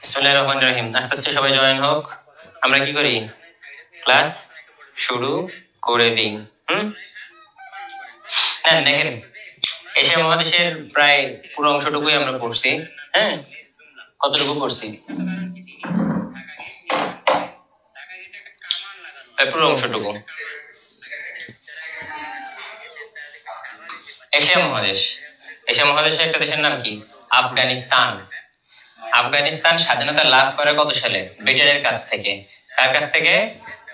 বিসমিল্লাহির রহমানির রহিম। আস্তে আস্তে সবাই জয়েন হোক। আমরা কি করি, ক্লাস শুরু করে দিই। হ্যাঁ, দেখেন এশিয়া মহাদেশের প্রায় পুরো অংশটুকুই আমরা পড়ছি। হ্যাঁ, কতটুকু পড়ছি? পুরো অংশটুকু। এশিয়া মহাদেশ, এশিয়া মহাদেশের একটা দেশের নাম কি? আফগানিস্তান। আফগানিস্তান স্বাধীনতা লাভ করে কত সালে? ব্রিটেনের কাছ থেকে। কার কাছ থেকে?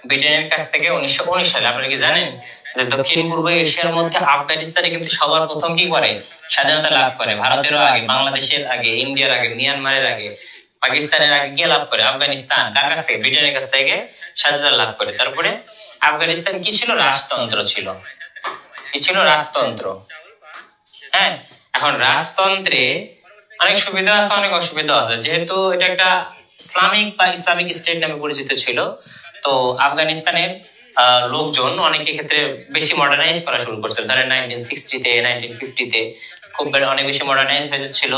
ব্রিটেনের কাছ থেকে 1919 সালে। আপনারা কি জানেন যে দক্ষিণ পূর্ব এশিয়ার মধ্যে আফগানিস্তানে কিন্তু সবার প্রথম কি করে স্বাধীনতা লাভ করে? ভারতেরও আগে, বাংলাদেশের আগে, ইন্ডিয়ার আগে, মিয়ানমারের আগে, পাকিস্তানের আগে কে লাভ করে? আফগানিস্তান। কার কাছ থেকে? ব্রিটেনের কাছ থেকে স্বাধীনতা লাভ করে। তারপরে আফগানিস্তান কি ছিল? রাজতন্ত্র ছিল। কি ছিল? রাজতন্ত্র। হ্যাঁ, এখন রাজতন্ত্রে অনেক সুবিধা আছে, অনেক অসুবিধা আছে। যেহেতু এটা একটা ইসলামিক বা ইসলামিক স্টেট নামে পরিচিত ছিল, তো আফগানিস্তানের লোকজন অনেকের ক্ষেত্রে বেশি মডার্নাইজ করা শুরু করছিল। ধরেন 1960-তে, 1950-তে খুব অনেক বেশি মডার্নাইজ হয়েছিল।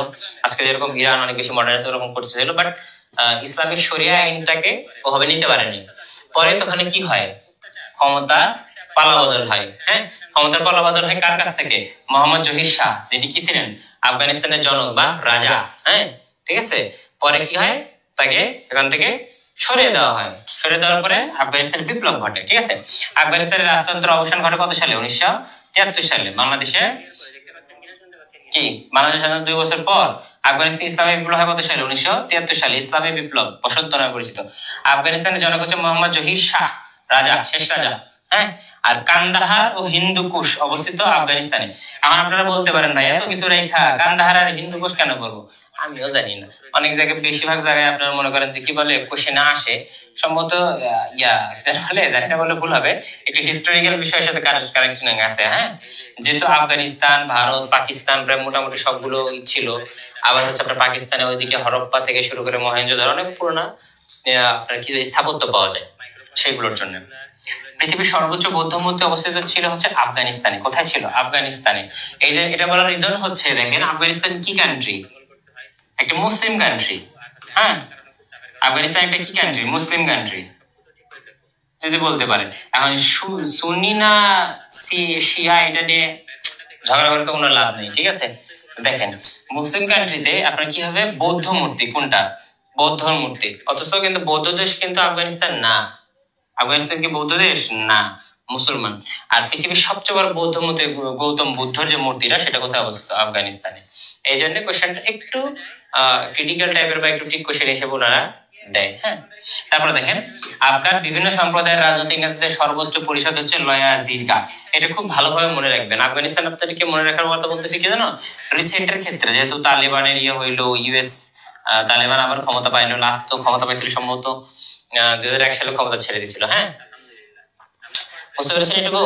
আজকে যেরকম ইরান অনেক বেশি মডার্নাইজ ওরকম করছিল, বাট ইসলামিক শরিয়া আইনটাকে ওভাবে নিতে পারেনি। পরে তখন কি হয়? ক্ষমতা পালাবদল হয়। হ্যাঁ, ক্ষমতার পালাবদল হয় কার কাছ থেকে? মোহাম্মদ জহির শাহ, যেটি কি ছিলেন আফগানিস্তানের জনক বা রাজা। হ্যাঁ, ঠিক আছে। পরে কি হয়? তাকে এখান থেকে সরিয়ে দেওয়া হয়। সরিয়ে দেওয়ার পরে আফগানিস্তানের বিপ্লব ঘটে। ঠিক আছে। আফগানিস্তানের রাজতন্ত্র অবসান ঘটে কত সালে? 1973 সালে। বাংলাদেশে কি? বাংলাদেশ স্বাধীন 2 বছর পর আফগানিস্তান ইসলামী বিপ্লব হয় কত সালে? 1973 সালে। ইসলামী বিপ্লব, বসন্ত নামে পরিচিত। আফগানিস্তানের জনক হচ্ছে মোহাম্মদ জহির শাহ, রাজা, শেষ রাজা। হ্যাঁ, আর কান্দাহার ও হিন্দুকুশ অবস্থিত আফগানিস্তানে। এখন আপনারা বলতে পারেন ভাই এত কিছু রেখা কান্দাহার আর হিন্দুকুশ কেন করবো? আমিও জানি না। অনেক জায়গায়, বেশিরভাগ জায়গায় আপনারা মনে করেন যে কি বলে কোশ্চেনে আসে সম্ভবত যেটা বলে ভুল হবে, একটু হিস্টোরিক্যাল বিষয়ের সাথে কানেকশন আছে। হ্যাঁ, যেহেতু আফগানিস্তান, ভারত, পাকিস্তান প্রায় মোটামুটি সবগুলো ছিল। আবার হচ্ছে আপনার পাকিস্তানে ওইদিকে হরপ্পা থেকে শুরু করে মহেঞ্জোদারো অনেক পুরোনো আপনার কিছু স্থাপত্য পাওয়া যায়, সেগুলোর জন্য। পৃথিবীর সর্বোচ্চ বৌদ্ধ মূর্তি অবস্থিত ছিল হচ্ছে আফগানিস্তানে। কোথায় ছিল? আফগানিস্তানে। এই যে এটা বলার রিজন হচ্ছে, দেখেন আফগানিস্তান কি কান্ট্রি? একটা মুসলিম কান্ট্রি। হ্যাঁ, আফগানিস্তান একটা কি কান্ট্রি? মুসলিম কান্ট্রি, যদি বলতে পারেন। এখন সুন্নি না শিয়া, এটা নিয়ে ঝগড়া করে তো কোনো লাভ নেই। ঠিক আছে, দেখেন মুসলিম কান্ট্রিতে আপনার কি হবে? বৌদ্ধ মূর্তি। কোনটা? বৌদ্ধ মূর্তি। অথচ কিন্তু বৌদ্ধ দেশ কিন্তু আফগানিস্তান না। আফগানিস্তান কি বৌদ্ধ দেশ? না, মুসলমান। আর পৃথিবীর সবচেয়ে বড় বৌদ্ধ মূর্তি গৌতম বুদ্ধর যে মূর্তিটা, সেটা কোথায় অবস্থিত? আফগানিস্তানে। এই জন্য কোশ্চেনটা একটু ক্রিটিক্যাল টাইপের বা একটু ঠিক কোশ্চেন হিসেবে ওনারা দেয়। হ্যাঁ, তারপরে দেখেন আফগান বিভিন্ন সম্প্রদায়ের রাজনৈতিক নেতাদের সর্বোচ্চ পরিষদ হচ্ছে লয়া জিরগা। এটা খুব ভালোভাবে মনে রাখবেন। আফগানিস্তান আপনাদেরকে মনে রাখার কথা বলতেছি কি জানো? রিসেন্টের ক্ষেত্রে যেহেতু তালেবানের হইলো, ইউএস তালেবান আবার ক্ষমতা পাইলো, লাস্ট তো ক্ষমতা পাইছিল সম্ভবত 2001 সালে ক্ষমতা ছেড়ে দিয়েছিল। হ্যাঁ, বুঝতে পেরেছেন এটুকু?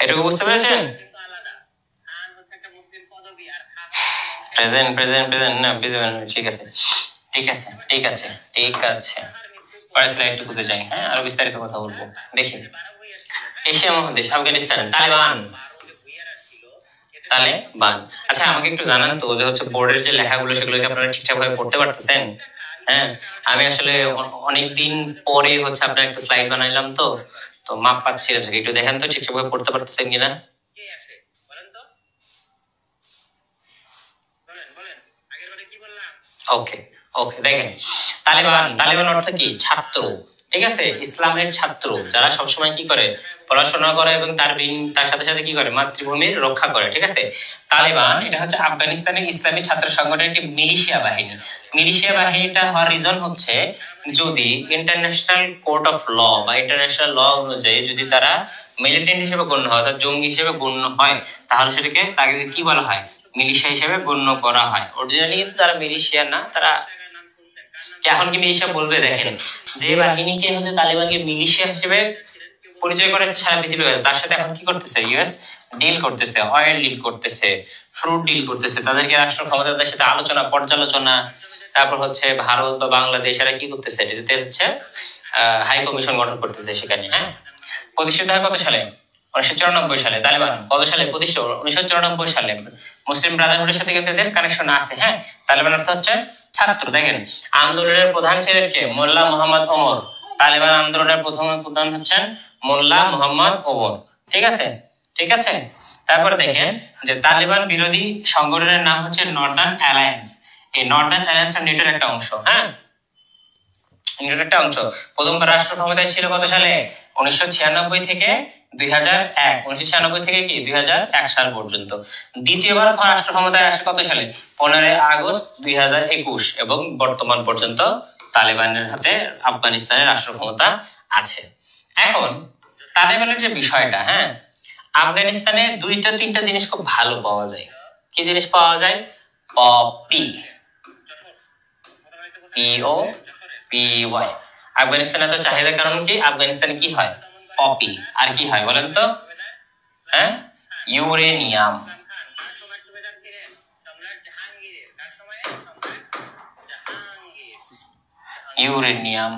এটুকু বুঝতে পেরেছেন? প্রেজেন্ট প্রেজেন্ট প্রেজেন্ট না প্রেজেন্ট। ঠিক আছে, ঠিক আছে, ঠিক আছে, ঠিক আছে। পরের স্লাইডটুকুতে যাই। হ্যাঁ, আরো বিস্তারিত কথা বলবো। দেখি এশিয়া মহাদেশ, আফগানিস্তান, তালেবান। তালেবান। আচ্ছা, আমাকে একটু জানান তো যে হচ্ছে বোর্ডের যে লেখাগুলো, সেগুলো কি আপনারা ঠিকঠাক ভাবে পড়তে পারতেছেন? হ্যাঁ, আমি আসলে অনেকদিন পরে হচ্ছে আপনার একটু স্লাইড বানাইলাম, তো তো মাপ পাচ্ছি না। একটু দেখেন তো ঠিকঠাক ভাবে পড়তে পারতেছেন কিনা। ওকে, ওকে, দেখেন তালেবান। তালেবান অর্থ কি? ছাত্র। ঠিক আছে, ইসলামের ছাত্র, যারা সবসময় কি করে? পড়াশোনা করে এবং তার সাথে সাথে কি করে? মাতৃভূমির রক্ষা করে। ঠিক আছে, তালেবান এটা হচ্ছে আফগানিস্তানের ইসলামী ছাত্র সংগঠনের একটি মিলিশিয়া বাহিনী। মিলিশিয়া বাহিনীটা হওয়ার রিজন হচ্ছে, যদি ইন্টারন্যাশনাল কোর্ট অফ ল বা ইন্টারন্যাশনাল ল অনুযায়ী যদি তারা মিলিটেন্ট হিসেবে গণ্য হয়, অর্থাৎ জঙ্গি হিসেবে গণ্য হয়, তাহলে সেটাকে তাকে কি বলা হয়? মিলিশিয়া হিসেবে গণ্য করা হয়। অরিজিনালি কিন্তু তারা মিলিশিয়া না। তারা এখন কি মিলিশিয়া বলবে? দেখেন যে বাহিনীকে হচ্ছে তালেবানকে মিলিশিয়া হিসেবে পরিচয় করেছে সারা পৃথিবী, তার সাথে এখন কি করতেছে? ইউএস ডিল করতেছে, অয়েল ডিল করতেছে, ফ্রুট ডিল করতেছে। তাদেরকে রাষ্ট্র ক্ষমতাদের সাথে আলোচনা, পর্যালোচনা, তারপর হচ্ছে ভারত বা বাংলাদেশ এরা কি করতেছে? এটাতে হচ্ছে হাই কমিশন গঠন করতেছে সেখানে। হ্যাঁ, প্রতিষ্ঠিত হয় কত সালে? 1994 সালে। তালেবান কত সালে প্রতিষ্ঠিত? 1994 সালে। মুসলিম ব্রাদারহুডের সাথে কিন্তু এদের কানেকশন আছে। হ্যাঁ, তালেবান অর্থ হচ্ছে ছাত্র। দেখেন আন্দোলনের প্রধান ছিলেন কে? মোল্লা মোহাম্মদ ওমর। তালেবান আন্দোলনের প্রধান হচ্ছেন মোল্লা মোহাম্মদ ওমর। ঠিক আছে, ঠিক আছে। তারপর দেখেন যে তালেবান বিরোধী সংগঠনের নাম হচ্ছে নর্দার্ন অ্যালায়েন্স। এই নর্দার্ন অ্যালায়েন্সটা নেটোর একটা অংশ। হ্যাঁ, নেটোর একটা অংশ। প্রথমবার রাষ্ট্র ক্ষমতায় ছিল কত সালে? 1996 থেকে 2001। 1996 থেকে কি 2001 সাল পর্যন্ত। দ্বিতীয়বার রাষ্ট্র ক্ষমতায় আসে কত সালে? 15 আগস্ট 2021 এবং বর্তমান পর্যন্ত তালেবানের হাতে আফগানিস্তানের রাষ্ট্র ক্ষমতা আছে। এখন তালেবানের যে বিষয়টা, হ্যাঁ, আফগানিস্তানে দুইটা তিনটা জিনিস খুব ভালো পাওয়া যায়। কি জিনিস পাওয়া যায়? Poppy, POPY। আফগানিস্তানে তো চাহিদার কারণ কি? আফগানিস্তানে কি হয়? পপি। আর কি হয় বলেন তো? হ্যাঁ, ইউরেনিয়াম। ইউরেনিয়াম,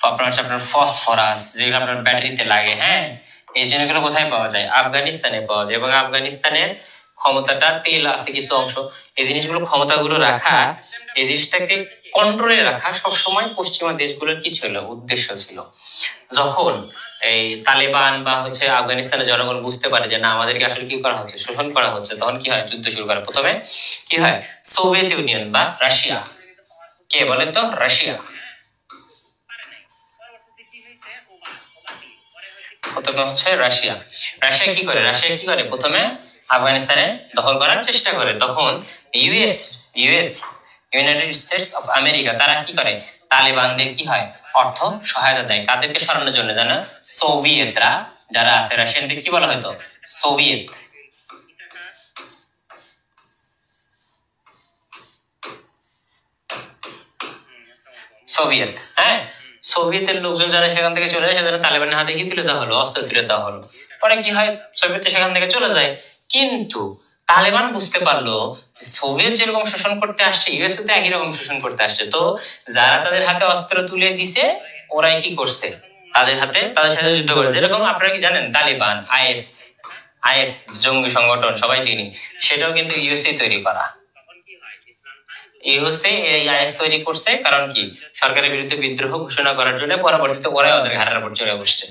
আপনার ফসফরাস, যেগুলো আপনার ব্যাটারিতে লাগে। হ্যাঁ, এই জিনিসগুলো কোথায় পাওয়া যায়? আফগানিস্তানে পাওয়া যায়। এবং আফগানিস্তানের ক্ষমতাটা, তেল আছে কিছু অংশ, এই জিনিসগুলো ক্ষমতাগুলো রাখা, এই জিনিসটাকে কন্ট্রোলে রাখা সবসময় পশ্চিমা দেশগুলোর কি ছিল? উদ্দেশ্য ছিল। যখন এই তালেবান বা হচ্ছে আফগানিস্তানের জনগণ বুঝতে পারে যে না আমাদেরকে আসলে কি করা হচ্ছে, শোষণ করা হচ্ছে, তখন কি হয়? যুদ্ধ শুরু করে। প্রথমে কি হয়? সোভিয়েত ইউনিয়ন বা রাশিয়া। কে বলেন তো? রাশিয়া। প্রথমে হচ্ছে রাশিয়া। রাশিয়া কি করে? রাশিয়া কি করে? প্রথমে আফগানিস্তানে দখল করার চেষ্টা করে। তখন US United states of America তারা কি করে? তালেবানদের কি হয়? অর্থ সহায়তা দেয়। কাদেরকে সরানোর জন্য? জানো? সোভিয়েতরা যারা আছে, রাশিয়ানদের কি বলা হতো? সোভিয়েত। সোভিয়েত। হ্যাঁ, সোভিয়েতের লোকজন যারা সেখান থেকে চলে যায়, সেখানে তালেবানের হাতে কি তুলে দেওয়া হলো? অস্ত্র তুলে দেওয়া হলো। পরে কি হয়? সোভিয়েত সেখান থেকে চলে যায়। কিন্তু তালেবান বুঝতে পারলো যে সোভিয়েত যেরকম শোষণ করতে আসছে, ইউএসএ তো একই রকম শোষণ করতে আসছে। তো যারা তাদের হাতে অস্ত্র তুলে দিছে, ওরাই কি করছে? তাদের সাথে যুদ্ধ করে। যেরকম আপনারা কি জানেন তালিবান, আইএস জঙ্গি সংগঠন সবাই চিনি, সেটাও কিন্তু ইউএসএ তৈরি করা। ইউএসএ এই আইএস তৈরি করছে কারণ কি? সরকারের বিরুদ্ধে বিদ্রোহ ঘোষণা করার জন্য। পরবর্তীতে ওরাই ওদের ঘাড়ের উপর চড়ে বসছে।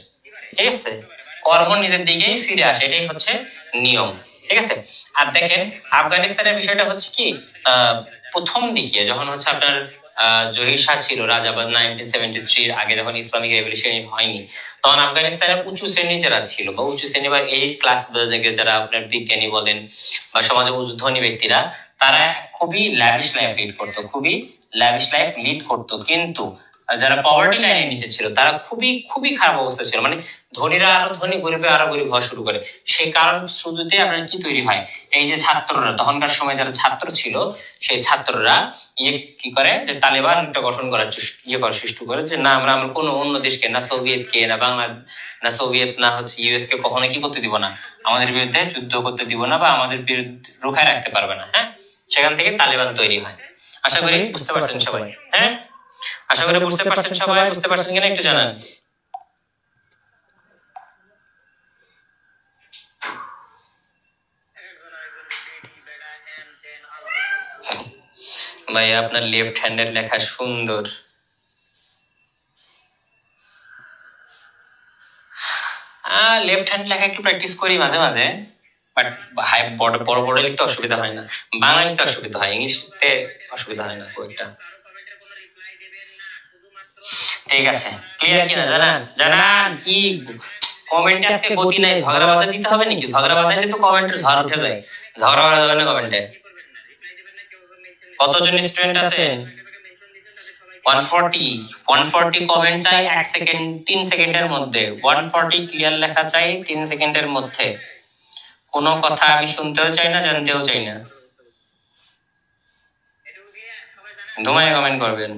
ঠিক আছে, কর্ম নিজের দিকেই ফিরে আসে, এটাই হচ্ছে নিয়ম। ঠিক আছে। আর দেখেন আফগানিস্তানের বিষয়টা হচ্ছে কি, প্রথম দিকে যখন হচ্ছে আপনার জহির শাহ ছিল রাজা, বা 1973 আগে যখন ইসলামিক রেভলিউশন হয়নি, তখন আফগানিস্তানের উঁচু শ্রেণী যারা ছিল, বা উঁচু শ্রেণী বা এই ক্লাস যারা আপনার বিজ্ঞানী বলেন বা সমাজে ধনী ব্যক্তিরা, তারা খুবই ল্যাভিশ লাইফ লিড করতো, কিন্তু যারা পভার্টি লাইনের নিচে ছিল তারা খুবই খারাপ অবস্থা ছিল। মানে ধনীরা আরো ধনী, গরিবে আরো গরিব হওয়া শুরু করে। সেই কারণ শুরুতে আপনার কি তৈরি হয়? এই যে ছাত্ররা, তখনকার সময় যারা ছাত্র ছিল, সেই ছাত্ররা কি করে? যে তালেবান একটা গঠন করার সৃষ্টি করে, যে না আমরা কোনো অন্য দেশকে, না সোভিয়েত কে, না বাংলাদেশ, না সোভিয়েত, না হচ্ছে ইউএস কে কখনো কি করতে দিব না, আমাদের বিরুদ্ধে যুদ্ধ করতে দিব না, বা আমাদের বিরুদ্ধে রুখায় রাখতে পারবে না। হ্যাঁ, সেখান থেকে তালেবান তৈরি হয়। আশা করি বুঝতে পারছেন সবাই। হ্যাঁ, আশা করি বুঝতে পারছেন সবাই। বুঝতে পারছেন কিনা একটু জানান। ভাই আপনার লেফট হ্যান্ডের লেখা সুন্দর। লেফট হ্যান্ড লেখা একটু প্র্যাকটিস করি মাঝে মাঝে, বাট বড় বড় লিখতে অসুবিধা হয় না। বাংলা লিখতে অসুবিধা হয়, ইংলিশতে অসুবিধা হয় না খুব একটা। ঠিক আছে, ক্লিয়ার কিনা জানান কি? কমেন্টে আজকে গতি নাই, ঝগড়া বাধা দিতে হবে নাকি? ঝগড়া বাধাইলে তো কমেন্টের ঝড় উঠে যায়। ঝগড়া বাধা যাবে না কমেন্টে। কতজন স্টুডেন্ট আছেন? 140 কমেন্ট চাই 1 সেকেন্ড, 3 সেকেন্ডের মধ্যে। 140 ক্লিয়ার লেখা চাই 3 সেকেন্ডের মধ্যে। কোনো কথা আমি শুনতেও চাই না, জানতেও চাই না। ধুমায় কমেন্ট করবেন।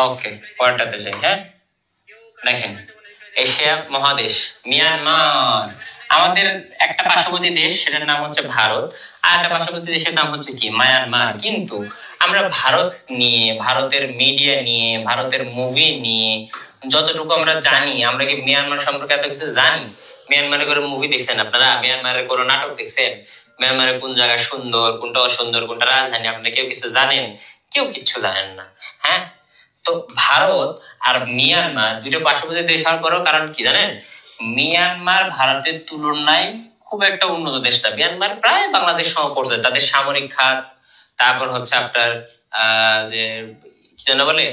ওকে, পরেরটাতে যাই। হ্যাঁ, দেখেন এশিয়া মহাদেশ মিয়ানমার। আমাদের একটা পার্শ্ববর্তী দেশ, সেটার নাম হচ্ছে ভারত, আর একটা পার্শ্ববর্তী দেশের নাম হচ্ছে কি মায়ানমার। কিন্তু আমরা ভারত নিয়ে, ভারতের মিডিয়া নিয়ে, ভারতের মুভি নিয়ে যতটুকু আমরা জানি, আমরা কি মিয়ানমার সম্পর্কে এত কিছু জানি? মিয়ানমারের কোনো মুভি দেখছেন আপনারা? মিয়ানমারের কোনো নাটক দেখছেন? মিয়ানমারের কোন জায়গা সুন্দর, কোনটা অসুন্দর, কোনটা রাজধানী, আপনারা কেউ কিছু জানেন? কেউ কিছু জানেন না। হ্যাঁ, তো ভারত আর মিয়ানমার দুটো পার্শ্ববর্তী দেশ হওয়ার পরও কারণ কি জানেন? মিয়ানমার ভারতের তুলনায় খুব একটা উন্নত দেশ না। মিয়ানমার প্রায় বাংলাদেশ সমপর্যায়ে, তাদের সামরিক খাত, তারপর হচ্ছে আপনার যে কি যেন বলে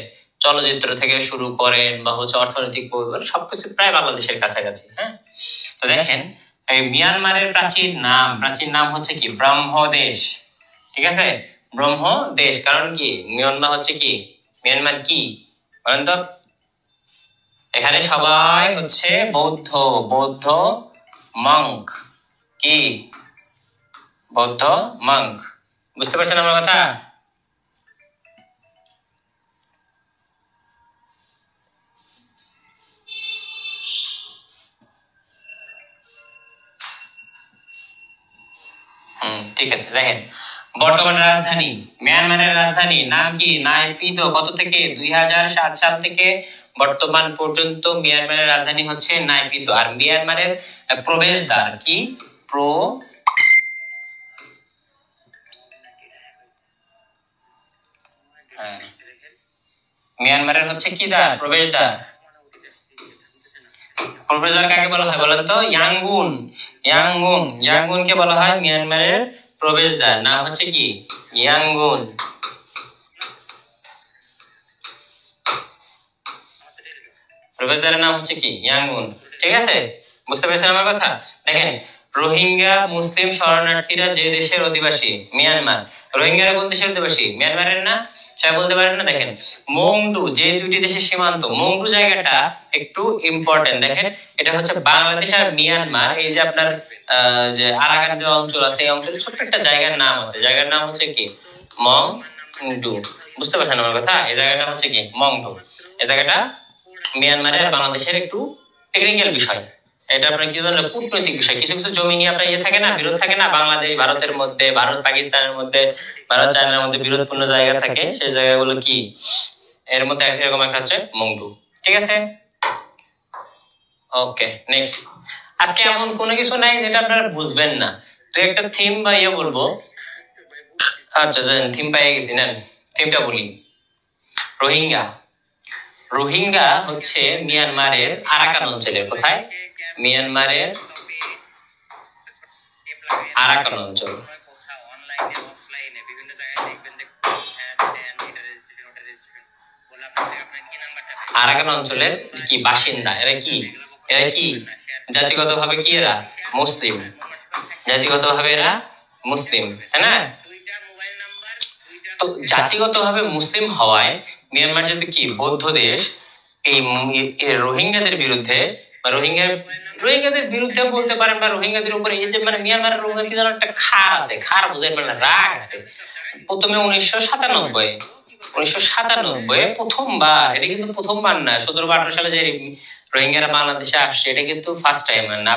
চলচ্চিত্র থেকে শুরু করেন বা হচ্ছে অর্থনৈতিক সবকিছু প্রায় বাংলাদেশের কাছাকাছি। হ্যাঁ, তো দেখেন এই মিয়ানমারের প্রাচীন নাম হচ্ছে কি ব্রহ্মদেশ। ঠিক আছে, ব্রহ্মদেশ। কারণ কি মিয়ানমার হচ্ছে কি, মিয়ানমার কি বলেন তো? এখানে সবাই হচ্ছে বৌদ্ধ, বৌদ্ধ মঙ্ক। কি বৌদ্ধ মঙ্ক, বুঝতে পারছেন আমার কথা? ঠিক আছে, দেখেন বর্তমান রাজধানী মিয়ানমারের রাজধানী নাম কি নাইপিদো। কত থেকে 2007 সাল থেকে বর্তমান পর্যন্ত মিয়ানমারের রাজধানী হচ্ছে নাইপিদো। আর মিয়ানমারের প্রবেশদ্বার কি মিয়ানমারের হচ্ছে কি দ্বার? প্রবেশদ্বার। প্রবেশদ্বার কাকে বলা হয় বলেন তো? ইয়াঙ্গুন। ইয়াঙ্গুন, ইয়াঙ্গুন কে বলা হয় মিয়ানমারের প্রবেশদ্বার। নাম হচ্ছে কি ইয়াঙ্গুন। প্রবেশদ্বারের নাম হচ্ছে কি ইয়াঙ্গুন। ঠিক আছে, বুঝতে পেরেছেন আমার কথা? দেখেন রোহিঙ্গা মুসলিম শরণার্থীরা যে দেশের অধিবাসী মিয়ানমার, রোহিঙ্গারা কোন দেশের অধিবাসী? মিয়ানমারের না? সবাই বলতে পারেন না? দেখেন মংডু, যে দুটি দেশের সীমান্ত, মংডু জায়গাটা একটু ইম্পর্টেন্ট। দেখেন এটা হচ্ছে বাংলাদেশ আর মিয়ানমার, এই যে আপনার যে আরাকান যে অঞ্চল আছে, এই অঞ্চলে ছোট্ট একটা জায়গার নাম আছে, জায়গার নাম হচ্ছে কি মংডু। বুঝতে পারছেন আমার কথা? এই জায়গাটা হচ্ছে কি মংডু। এই জায়গাটা মিয়ানমারের আর বাংলাদেশের একটু টেকনিক্যাল বিষয়। এটা আপনার কি বলে কূটনৈতিক বিষয়। কিছু কিছু জমি নিয়ে আপনার থাকে না, বিরোধ থাকে না, বাংলাদেশ ভারতের মধ্যে, ভারত পাকিস্তানের মধ্যে, ভারত চায়নার মধ্যে বিরোধপূর্ণ জায়গা থাকে, সেই জায়গাগুলো কি এর মধ্যে এরকম একটা হচ্ছে মংডু। ঠিক আছে, ওকে নেক্সট। আজকে এমন কোনো কিছু নাই যেটা আপনারা বুঝবেন না, তো একটা থিম বা ইয়ে বলবো। আচ্ছা থিম পেয়ে গেছি, নেন থিমটা বলি। রোহিঙ্গা। রোহিঙ্গা হচ্ছে মিয়ানমারের আরাকান অঞ্চলের, কোথায়? মিয়ানমারের আরাকান অঞ্চল। আরাকান অঞ্চলের কি বাসিন্দা। এরা কি, এরা কি জাতিগতভাবে কি? এরা মুসলিম। জাতিগতভাবে এরা মুসলিম, তাই না? তো জাতিগতভাবে মুসলিম হওয়ায় মিয়ানমার যেহেতু কি বৌদ্ধ দেশ, এই রোহিঙ্গাদের বিরুদ্ধে বা রোহিঙ্গাদের বিরুদ্ধে বলতে পারেন, বা রোহিঙ্গাদের উপরে এই যে মানে মিয়ানমারের রোহিঙ্গা কি যেন একটা খার আছে, খার বুঝেন মানে রাগ আছে। প্রথমে 1997 প্রথমবার, এটা কিন্তু প্রথমবার না, 17-18 সালে যে রোহিঙ্গারা বাংলাদেশে আসছে, এটা কিন্তু ফার্স্ট টাইম না।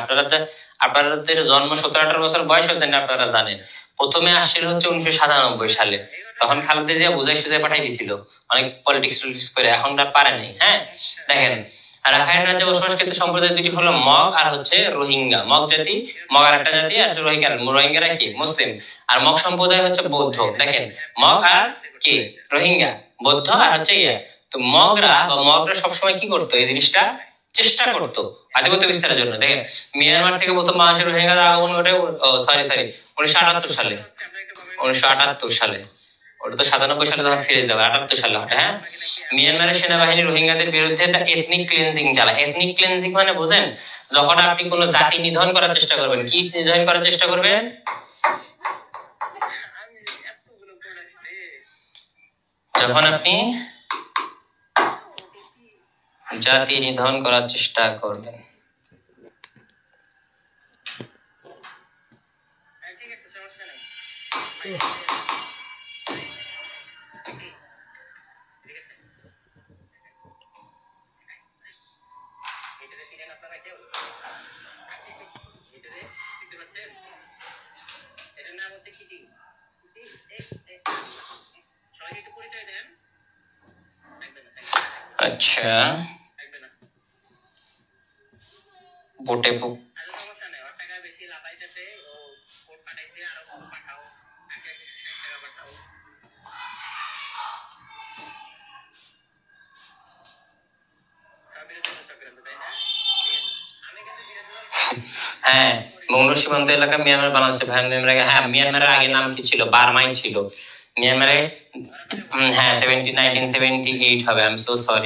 আপনাদের জন্ম 17-18 বছর বয়স হচ্ছে না, আপনারা জানেন। প্রথমে আসছিল হচ্ছে 1997 সালে, তখন খালেদা জিয়া বুঝাই সুঝাই পাঠাই দিছিল অনেক পলিটিক্স করে, এখন আর পারে নাই। হ্যাঁ, দেখেন রাখাইন রাজ্যে বসবাসকৃত সম্প্রদায় দুটি হলো মগ আর হচ্ছে রোহিঙ্গা। মগ জাতি, মগ আর একটা জাতি, আর রোহিঙ্গারা কি মুসলিম, আর মগ সম্প্রদায় হচ্ছে বৌদ্ধ। দেখেন মগ আর কি রোহিঙ্গা, বৌদ্ধ আর হচ্ছে ইয়ে। তো মগরা সবসময় কি করতো? এই জিনিসটা চেষ্টা করতো আধিপত্য বিস্তারের জন্য। দেখেন মিয়ানমার থেকে প্রথম বাংলাদেশের রোহিঙ্গাদের আগমন ঘটে 1978 সালে। 1978 সালে, ওটা তো 97 সালে তখন ফিরে দেবে, 78 সালে হবে। হ্যাঁ, মিয়ানমারের সেনাবাহিনী রোহিঙ্গাদের বিরুদ্ধে এথনিক ক্লিনজিং চালায়। এথনিক ক্লিনজিং মানে বুঝেন? যখন আপনি কোনো জাতি নিধন করার চেষ্টা করবেন, কি নিধন করার চেষ্টা করবেন? যখন আপনি জাতি নিধন করার চেষ্টা করবেন। আচ্ছা বোটে হ্যাঁ মৌন সীমান্ত এলাকা মিয়ানমার বাংলাদেশে হ্যাঁ মিয়ানমারের আগে নাম কি ছিল বার্মাই ছিল মিয়ানমারে হ্যাঁ 1978 হবে I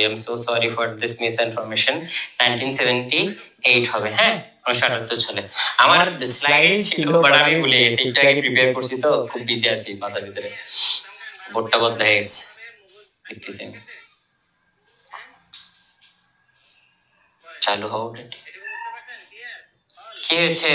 am so sorry for this miss information 1978 হবে হ্যাঁ 1978 সালে আমার স্লাইড ছিল বাট আমি ভুলে গেছি একটু আগে প্রিপেয়ার করছি তো খুব বিজি আছি মাথার ভিতরে বোর্ডটা বদলে গেছে দেখতেছেন চালু হও কি হয়েছে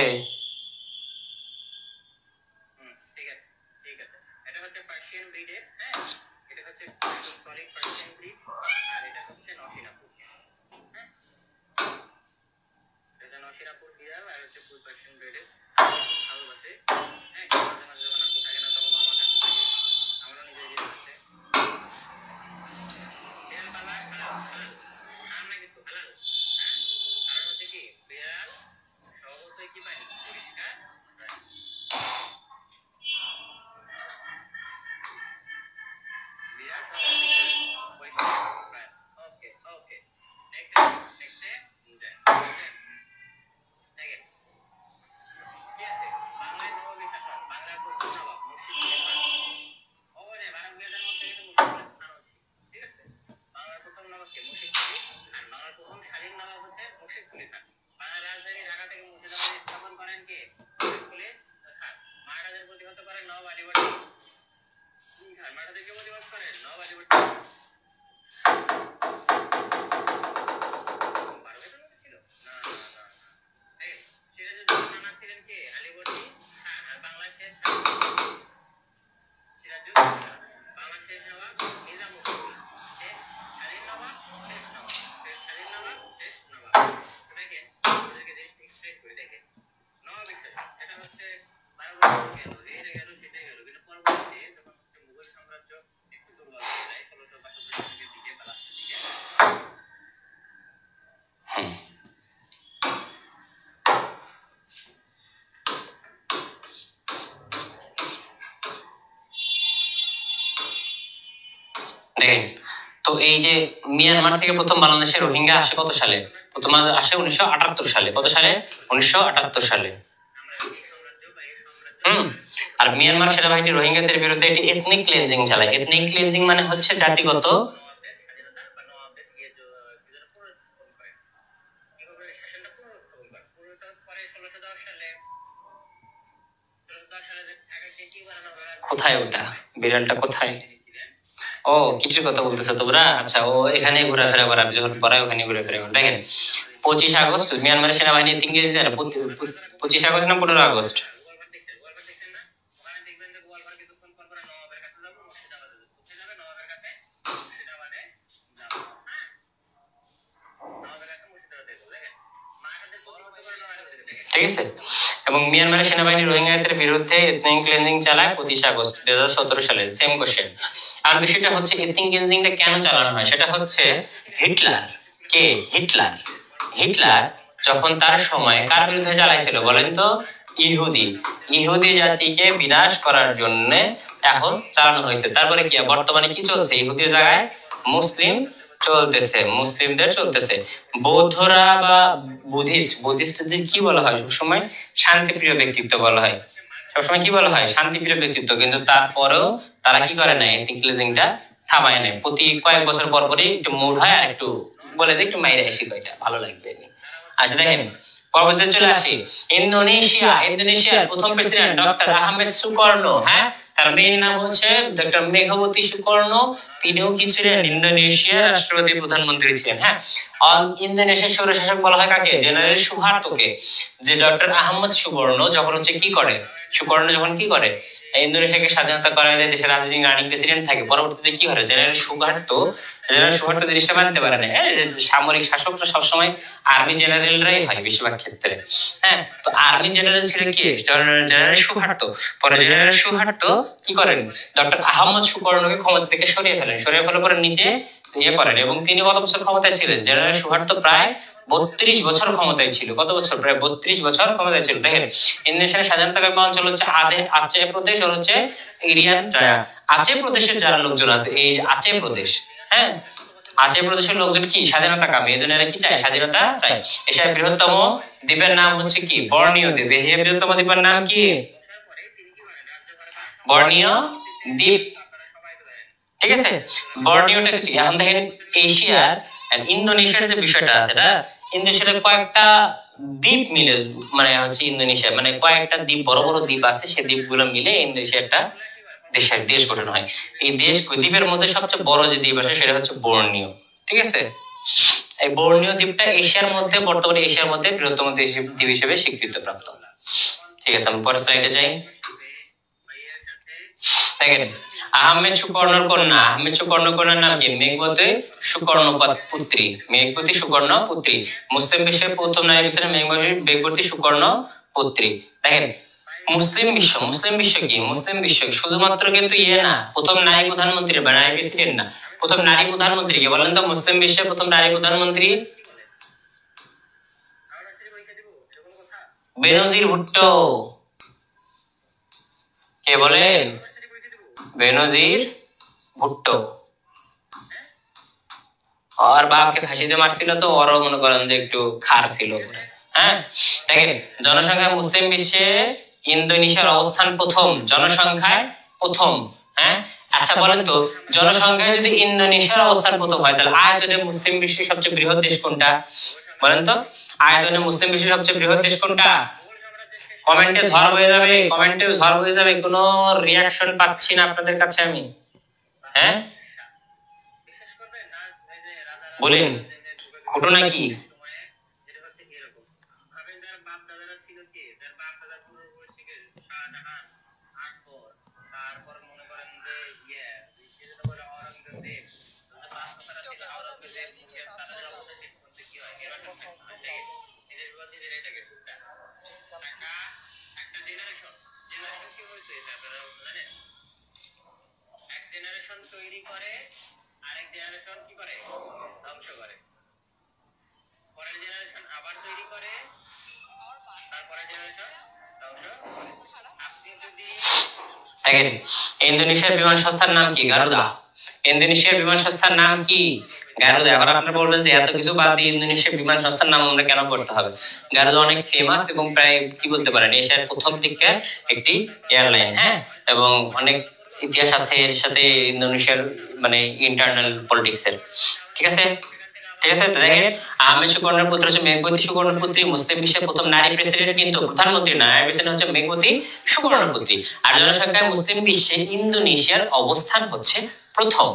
দেখেন তো এই যে মিয়ানমার থেকে প্রথম বাংলাদেশে রোহিঙ্গা আসে কত সালে প্রথম আসে 1978 সালে কত সালে 1978 সালে আর মিয়ানমার সেনাবাহিনী রোহিঙ্গাদের বিরুদ্ধে একটি এথনিক ক্লিনজিং চালায় এথনিক ক্লিনজিং মানে হচ্ছে জাতিগত কোথায় ওটা বিড়ালটা কোথায় ও কিছুর কথা বলতেছো তোমরা আচ্ছা ও এখানে ঘোরাফেরা করা যখন পড়ায় ওখানে ঘোরাফেরা করে দেখেন 25 আগস্ট মিয়ানমার সেনাবাহিনী 25 আগস্ট না 15 আগস্ট ঠিক আছে এবং মিয়ানমার সেনাবাহিনী রোহিঙ্গাদের বিরুদ্ধে এথনিক ক্লিনজিং চালায় 25 আগস্ট 2017 সালে সেম কোশ্চেন আর বিষয়টা হচ্ছে এথনিক ক্লিনজিংটা কেন চালানো হয় সেটা হচ্ছে হিটলার কে হিটলার যখন তার সময় কার বিরুদ্ধে চালাইছিল বলেন তো ইহুদি জাতিকে বিনাশ করার জন্য এখন চালানো হয়েছে তারপরে কি বর্তমানে কি চলছে ইহুদির জায়গায় মুসলিম চলতেছে মুসলিমদের চলতেছে বৌদ্ধরা বা বুদ্ধিস্টদের কি বলা হয় সবসময় শান্তিপ্রিয় ব্যক্তিত্ব বলা হয় সবসময় কি বলা হয় শান্তিপ্রিয় ব্যক্তিত্ব কিন্তু তারপরেও তারা কি করে না এথনিক ক্লিনজিংটা থামায় না প্রতি কয়েক বছর পর পরই একটু মুড হয় আর একটু বলে যে একটু মাইরে আসি কয়টা ভালো লাগবে আচ্ছা দেখেন পরবর্তী চলে আসি ইন্দোনেশিয়ার প্রথম প্রেসিডেন্ট ডক্টর আহমেদ সুকর্ণ হ্যাঁ তার মেয়ের নাম হচ্ছে ডক্টর মেঘবতী সুকর্ণ তিনিও কি ছিলেন ইন্দোনেশিয়ার রাষ্ট্রপতি প্রধানমন্ত্রী ছিলেন হ্যাঁ ইন্দোনেশিয়ার স্বৈরশাসক বলা হয় কাকে জেনারেল সুহার্তোকে যে ডক্টর আহমেদ সুকর্ণ যখন হচ্ছে কি করে সুকর্ণ যখন কি করে ইন্দোনেশিয়াকে স্বাধীনতা করার আগে দেশের রাজনৈতিক রানিং প্রেসিডেন্ট থাকে। পরবর্তীতে কি হয়, জেনারেল সুহার্তো জিনিসটা মানতে পারে না। সামরিক শাসকরা সবসময় আর্মি জেনারেলরাই হয় বেশিরভাগ ক্ষেত্রে। হ্যাঁ, তো আর্মি জেনারেল ছিল কি, জেনারেল সুহার্তো। পরে জেনারেল সুহার্তো কি করেন, ডক্টর আহমদ সুকর্ণকে ক্ষমতা থেকে সরিয়ে ফেলার পরে নিচে ইয়ে করেন। এবং তিনি কত বছর ক্ষমতায় ছিলেন, জেনারেল সুহার্তো প্রায় 32 বছর ক্ষমতায় ছিল। কত বছর? প্রায় 32 বছর ক্ষমতায় ছিল। দেখেন, ইন্দোনেশিয়ার স্বাধীনতাকামী অঞ্চল হচ্ছে আচে প্রদেশ আর হচ্ছে ইরিয়ান জায়া। আচে প্রদেশের যারা লোকজন আছে, এই আচে প্রদেশ, হ্যাঁ, আচে প্রদেশের লোকজন কি স্বাধীনতাকামী, এজন্য এরা কি চায়, স্বাধীনতা চায়। এশিয়ার বৃহত্তম দ্বীপের নাম হচ্ছে কি, বর্নিও দ্বীপ। এশিয়ার বৃহত্তম দ্বীপের নাম কি, বর্নিও দ্বীপ। ঠিক আছে, বর্নিওটা কি, এখন দেখেন এশিয়ার আর ইন্দোনেশিয়ার যে বিষয়টা আছে, না, ইন্দোনেশিয়ার কয়েকটা দ্বীপ মিলে, মানে হচ্ছে ইন্দোনেশিয়া মানে কয়েকটা দ্বীপ, বড় বড় দ্বীপ আছে, সেই দ্বীপগুলো মিলে ইন্দোনেশিয়া একটা দেশ গঠন হয়। এই দ্বীপের মধ্যে সবচেয়ে বড় যে দ্বীপ আছে সেটা হচ্ছে বর্নিও। ঠিক আছে, এই বর্নিও দ্বীপটা এশিয়ার মধ্যে, বর্তমানে এশিয়ার মধ্যে বৃহত্তম দ্বীপ হিসেবে স্বীকৃতি প্রাপ্ত। ঠিক আছে, আমি পরের স্লাইডে যাই। দেখেন, আহমেদ সুকর্ণর কন্যা, আহমেদ সুকর্ণর কন্যার নাম কি, মেঘবতী সুকর্ণপুত্রী। মেঘবতী সুকর্ণপুত্রী মুসলিম বিশ্বের প্রথম নারী প্রেসিডেন্ট মেঘবতী সুকর্ণপুত্রী। দেখেন, মুসলিম বিশ্ব কি, মুসলিম বিশ্ব শুধুমাত্র কিন্তু ইয়ে না, প্রথম নারী প্রধানমন্ত্রী বা নারী প্রেসিডেন্ট না, প্রথম নারী প্রধানমন্ত্রী কে বলেন তো? মুসলিম বিশ্বের প্রথম নারী প্রধানমন্ত্রী বেনজির ভুট্টো। কে বলেন? বেনজির ভুট্টো। আর বাপকে ফাঁসিতে মারছিল তো, ওরও মনে করেন যে একটু খার ছিল। হ্যাঁ, দেখেন, জনসংখ্যা মুসলিম বিশ্বে ইন্দোনেশিয়ার অবস্থান প্রথম, জনসংখ্যায় প্রথম। হ্যাঁ, আচ্ছা বলেন তো, জনসংখ্যায় যদি ইন্দোনেশিয়ার অবস্থান প্রথম হয়, তাহলে আয়তনে মুসলিম বিশ্বের সবচেয়ে বৃহৎ দেশ কোনটা? বলেন তো, আয়তনে মুসলিম বিশ্বের সবচেয়ে বৃহৎ দেশ কোনটা? কমেন্টে ঝড় হয়ে যাবে, কমেন্টে ঝড় হয়ে যাবে, কোনো রিয়াকশন পাচ্ছি না আপনাদের কাছে আমি। হ্যাঁ, বলেন, খুঁটো নাকি? তৈরি করে, আরেক জেনারেশন কি করে, ধ্বংস করে। পরের জেনারেশন আবার তৈরি করে, তারপরের জেনারেশন ধ্বংস করে। আপনি যদি দেখেন, ইন্দোনেশিয়ার বিমান সংস্থার নাম কি? গারুদা। ইন্দোনেশিয়ার বিমান সংস্থার নাম কি? গারুদা। এখন আপনারা বলবেন যে এত কিছু বাদ দিয়ে ইন্দোনেশিয়ার বিমান সংস্থার নাম আমরা কেন করতে হবে? গারুদা অনেক ফেমাস এবং প্রায় কি বলতে পারেন এশিয়ার প্রথম দিককার একটি এয়ারলাইন। হ্যাঁ, এবং অনেক ইতিহাস আছে এর সাথে ইন্দোনেশিয়ার মানে ইন্টারনাল পলিটিক্স এর। ঠিক আছে, ঠিক আছে। দেখেন, আহমেদ সুকর্ণের পুত্র হচ্ছে মেঘবতী সুকর্ণপুত্রী। মুসলিম বিশ্বের প্রথম নারী প্রেসিডেন্ট কিন্তু প্রধানমন্ত্রী না, নারী প্রেসিডেন্ট হচ্ছে মেঘবতী সুকর্ণপুত্রী। আর জনসংখ্যায় মুসলিম বিশ্বে ইন্দোনেশিয়ার অবস্থান হচ্ছে প্রথম।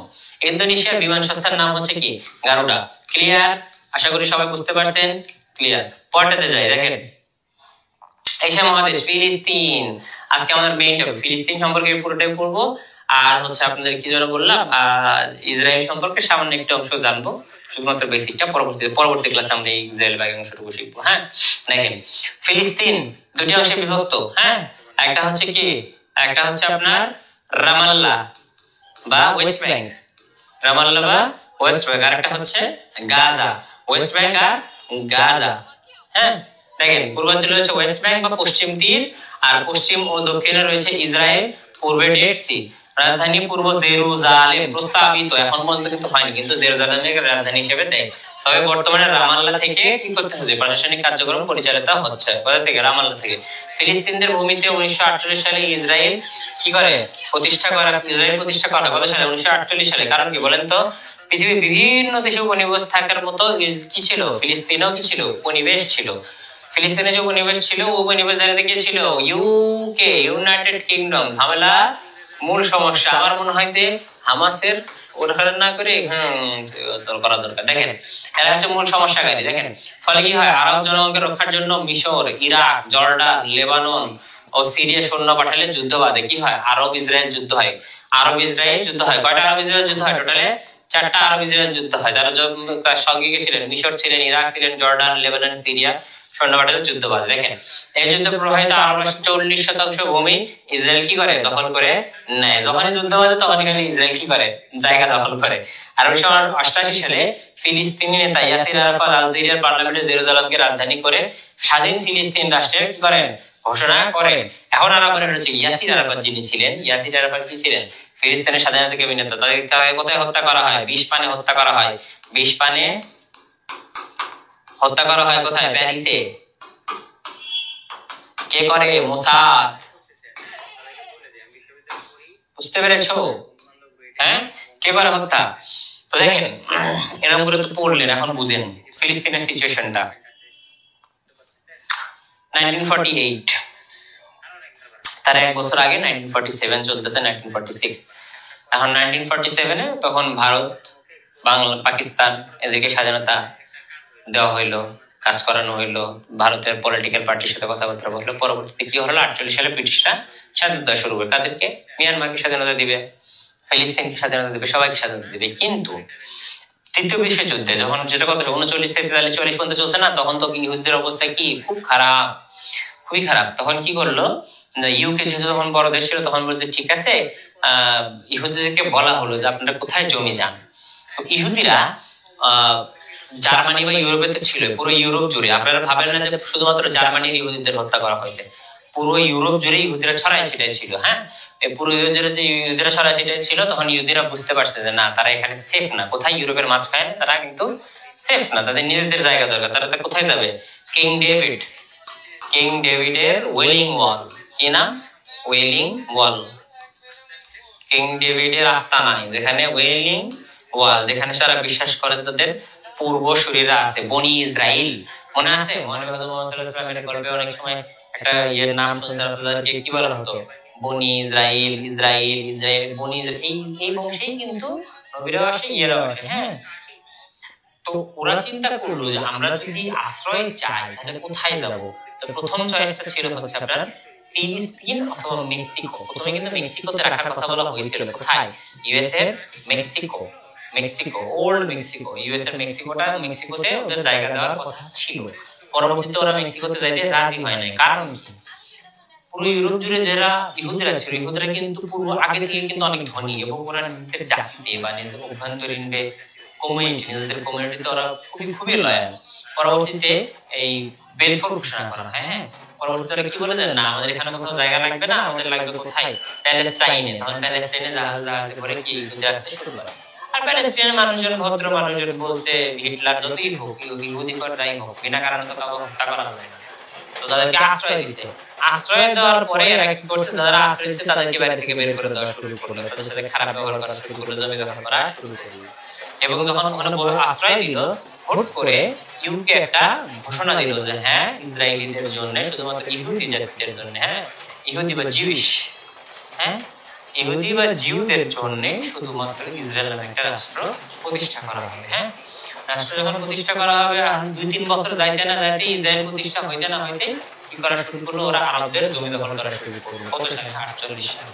ইন্দোনেশিয়ার বিমান সংস্থার নাম হচ্ছে কি? গারুডা। ক্লিয়ার? আশা করি সবাই বুঝতে পারছেন। ক্লিয়ার? পরেরটাতে যাই। দেখেন, এশিয়া মহাদেশ, ফিলিস্তিন। আজকে আমাদের মেইন টপিক ফিলিস্তিন সম্পর্কে পুরোটাই পড়বো। আর হচ্ছে আপনাদের কি যেন বললাম, ইসরায়েল সম্পর্কে সামান্য একটা অংশ জানবো, শুধুমাত্র বেসিকটা। পরবর্তী ক্লাসে আমরা ইসরায়েল বাকি অংশটুকু শিখবো। হ্যাঁ, দেখেন, ফিলিস্তিন দুটি অংশে বিভক্ত। হ্যাঁ, একটা হচ্ছে কি, একটা হচ্ছে আপনার রামাল্লাহ বা ওয়েস্ট ব্যাংক, রামাল্লাহ বা ওয়েস্ট ব্যাংক, আর একটা হচ্ছে গাজা। ওয়েস্ট ব্যাংক আর গাজা। হ্যাঁ, দেখেন, পূর্বাঞ্চলে রয়েছে ওয়েস্ট ব্যাংক বা পশ্চিম তীর, আর পশ্চিম ও দক্ষিণে রয়েছে ইসরায়েল, পূর্বে ডেড সি। রাজধানী পূর্ব জেরুজালেম প্রস্তাবিত, এখন পর্যন্ত কিন্তু হয়নি, কিন্তু জেরুজালেমকে রাজধানী হিসেবে দেয়। তবে বর্তমানে রামাল্লাহ থেকে কি করতে হচ্ছে, প্রশাসনিক কার্যক্রম পরিচালিত হচ্ছে। কোথা থেকে? রামাল্লাহ থেকে। ফিলিস্তিনদের ভূমিতে 1948 সালে ইসরায়েল কি করে প্রতিষ্ঠা করা, ইসরায়েল প্রতিষ্ঠা করা কত সালে? 1948 সালে। কারণ কি বলেন তো? পৃথিবীর বিভিন্ন দেশে উপনিবেশ থাকার মতো কি ছিল, ফিলিস্তিনেও কি ছিল, উপনিবেশ ছিল। ফিলিস্তিনে যে উপনিবেশ ছিল, উপনিবেশ দাঁড়িয়ে কি ছিল? UK, United kingdom. ঝামেলা মূল সমস্যা আমার মনে হয় যে হামাসের উদাহরণ না করে করা দরকার। দেখেন, এরা হচ্ছে মূল সমস্যাকারী। দেখেন, ফলে কি হয়, আরব জনগণকে রক্ষার জন্য মিশর, ইরাক, জর্ডান, লেবানন, ও সিরিয়া সৈন্য পাঠালে যুদ্ধ বাঁধে, কি হয়? আরব ইসরায়েল যুদ্ধ হয়। আরব ইসরায়েল যুদ্ধ হয়। কয়টা আরব ইসরায়েল যুদ্ধ হয়? টোটালে 4টা আরব ইসরায়েল যুদ্ধ হয়। তারা তার সঙ্গে ছিলেন মিশর ছিলেন, ইরাক ছিলেন, জর্ডান, লেবানন, সিরিয়া সৈন্য পাঠালে যুদ্ধ বাঁধে। দেখেন এই যুদ্ধ প্রবাহিত আরব রাষ্ট্র 40% ভূমি ইসরায়েল কি করে? দখল করে নেয়। যখনই যুদ্ধ বাঁধে তখন এখানে ইসরায়েল কি করে? জায়গা দখল করে। আর 1988 সালে ফিলিস্তিনি নেতা ইয়াসির আরাফাত আলজেরিয়ার পার্লামেন্টে জেরুজালেমকে রাজধানী করে স্বাধীন ফিলিস্তিন রাষ্ট্রের কি করেন? ঘোষণা করেন। এখন আরাফাত হচ্ছে ইয়াসির আরাফাত যিনি ছিলেন, ইয়াসির আরাফাত কি ছিলেন? ফিলিস্তিনের স্বাধীনতা নেতা। তাদের কোথায় হত্যা করা হয়? বিশপানে হত্যা করা হয়। বিশপানে হত্যা করা হয়। কোথায়? প্যারিসে। কে করে? মোসাদ। বুঝতে পেরেছো? হ্যাঁ, কে করে হত্যা? তো দেখেন এরকম করে তো পড়লেন, এখন বুঝেন ফিলিস্তিনের সিচুয়েশনটা। 1948, তার এক বছর আগে 1947 চলতেছে 1946। এখন 1947-এ তখন ভারত, বাংলা, পাকিস্তান এদেরকে স্বাধীনতা দেওয়া হইলো, কাজ করানো হইলো, ভারতের পলিটিক্যাল পার্টির সাথে কথাবার্তা বললো। পরবর্তীতে কি হলো? 48 সালে ব্রিটিশরা স্বাধীনতা শুরু করে। তাদেরকে মিয়ানমারকে স্বাধীনতা দিবে, ফিলিস্তিনকে স্বাধীনতা দিবে, সবাইকে স্বাধীনতা দিবে। কিন্তু তৃতীয় বিশ্বযুদ্ধে যখন, যেটা কত 39 থেকে 43 পর্যন্ত চলছে না, তখন তো ইহুদিদের অবস্থা কি? খুব খারাপ, খুবই খারাপ। তখন কি করলো? ইউকে যেহেতু তখন বড় দেশ ছিল, তখন বলছে ঠিক আছে, ইহুদিদেরকে বলা হলো যে আপনারা কোথায় জমি যান। ইহুদিরা জার্মানি বা ইউরোপে তো ছিল, পুরো ইউরোপ জুড়ে। আপনারা ভাবেন না যে শুধুমাত্র জার্মানির ইহুদিদের হত্যা করা হয়েছে, পুরো ইউরোপ জুড়ে ইহুদিরা ছড়াই ছিটাই ছিল। হ্যাঁ, পুরো ইউরোপ জুড়ে যে ইহুদিরা ছড়াই ছিটাই ছিল, তখন ইহুদিরা বুঝতে পারছে যে না, তারা এখানে সেফ না। কোথায়? ইউরোপের মাঝখানে তারা কিন্তু সেফ না, তাদের নিজেদের জায়গা দরকার। তারা কোথায় যাবে? কিং ডেভিড, কিং ডেভিডের ওয়েলিং ওয়াল। কি নাম? ওয়েলিং ওয়াল। কিং ডেভিডের আস্তানায়, যেখানে ওয়েলিং ওয়াল, যেখানে সারা বিশ্বাস করে তাদের পূর্বসূরীরা আছে, বনি ইসরাইল। মনে আছে? মনে কথা মুহাম্মদ সাল্লাল্লাহু আলাইহি ওয়াসাল্লামের গল্পে অনেক সময় একটা নাম শুনছেন আপনাদেরকে, কি বলা হতো? বনি ইসরাইল, ইসরাইল, ইসরাইল, বনি ইসরাইল। এই বংশেই কিন্তু নবীরাও আসে, ইয়েরাও আসে। হ্যাঁ, তো ওরা চিন্তা করলো যে আমরা যদি আশ্রয় চাই তাহলে কোথায় যাব? তো প্রথম চয়েসটা ছিল হচ্ছে আপনার ফিলিস্তিন অথবা মেক্সিকো। প্রথমে কিন্তু মেক্সিকোতে রাখার কথা বলা হয়েছিল। কোথায়? ইউএস এর Mexico, Mexico, old Mexico. US এর মেক্সিকোতে ওদের জায়গা দেওয়ার কথা ছিল। পরবর্তীতে ওরা মেক্সিকোতে যাইতে রাজি হয় নাই। কারণ কি? পুরো ইউরোপ জুড়ে যারা ইহুদিরা ছিল, ইহুদিরা কিন্তু পূর্ব আগে থেকে কিন্তু অনেক ধনী, এবং ওরা নিজেদের জাতিতে বা নিজেদের অভ্যন্তরীণ কমিউনিটি, নিজেদের কমিউনিটিতে ওরা খুবই লয়াল। পরবর্তীতে এই বেলফোর ঘোষণা করা হয়। হ্যাঁ, পরবর্তীতে কি বলে যে না, আমাদের এখানে কোথাও জায়গা লাগবে না, আমাদের লাগবে কোথায়? প্যালেস্টাইনে। তখন প্যালেস্টাইনে জাহাজে করে কি ইহুদিরা আসতে শুরু করে। আর প্যালেস্টাইনের মানুষজন, ভদ্র মানুষজন বলছে হিটলার যতই হোক, ইহুদি করে যাই হোক, বিনা কারণে তো কাউকে হত্যা করা যায় না। তো তাদেরকে আশ্রয় দিচ্ছে। আশ্রয় দেওয়ার পরে এরা কি করছে? যারা আশ্রয় দিচ্ছে তাদেরকে বাড়ি থেকে বের করে দেওয়া শুরু করলো, তাদের সাথে খারাপ ব্যবহার করা শুরু করলো, জমি দখল করা শুরু করলো। এবং যখন ওখানে আশ্রয় দিল, হুট করে ইউকে একটা ঘোষণা দিল যে হ্যাঁ, ইসরায়েলিদের জন্য, শুধুমাত্র ইহুদি জাতিদের জন্য, হ্যাঁ, ইহুদি বা জিউস, হ্যাঁ, ইহুদি বা জিউদের জন্য শুধুমাত্র ইসরায়েল নামে একটা রাষ্ট্র প্রতিষ্ঠা করা হবে। হ্যাঁ, রাষ্ট্র যখন প্রতিষ্ঠা করা হবে, 2-3 বছর যাইতে না যাইতে ইসরায়েল প্রতিষ্ঠা হইতে না হইতে কি করা শুরু করলো? ওরা আরবদের জমি দখল করা শুরু করলো। কত সালে? 48 সালে।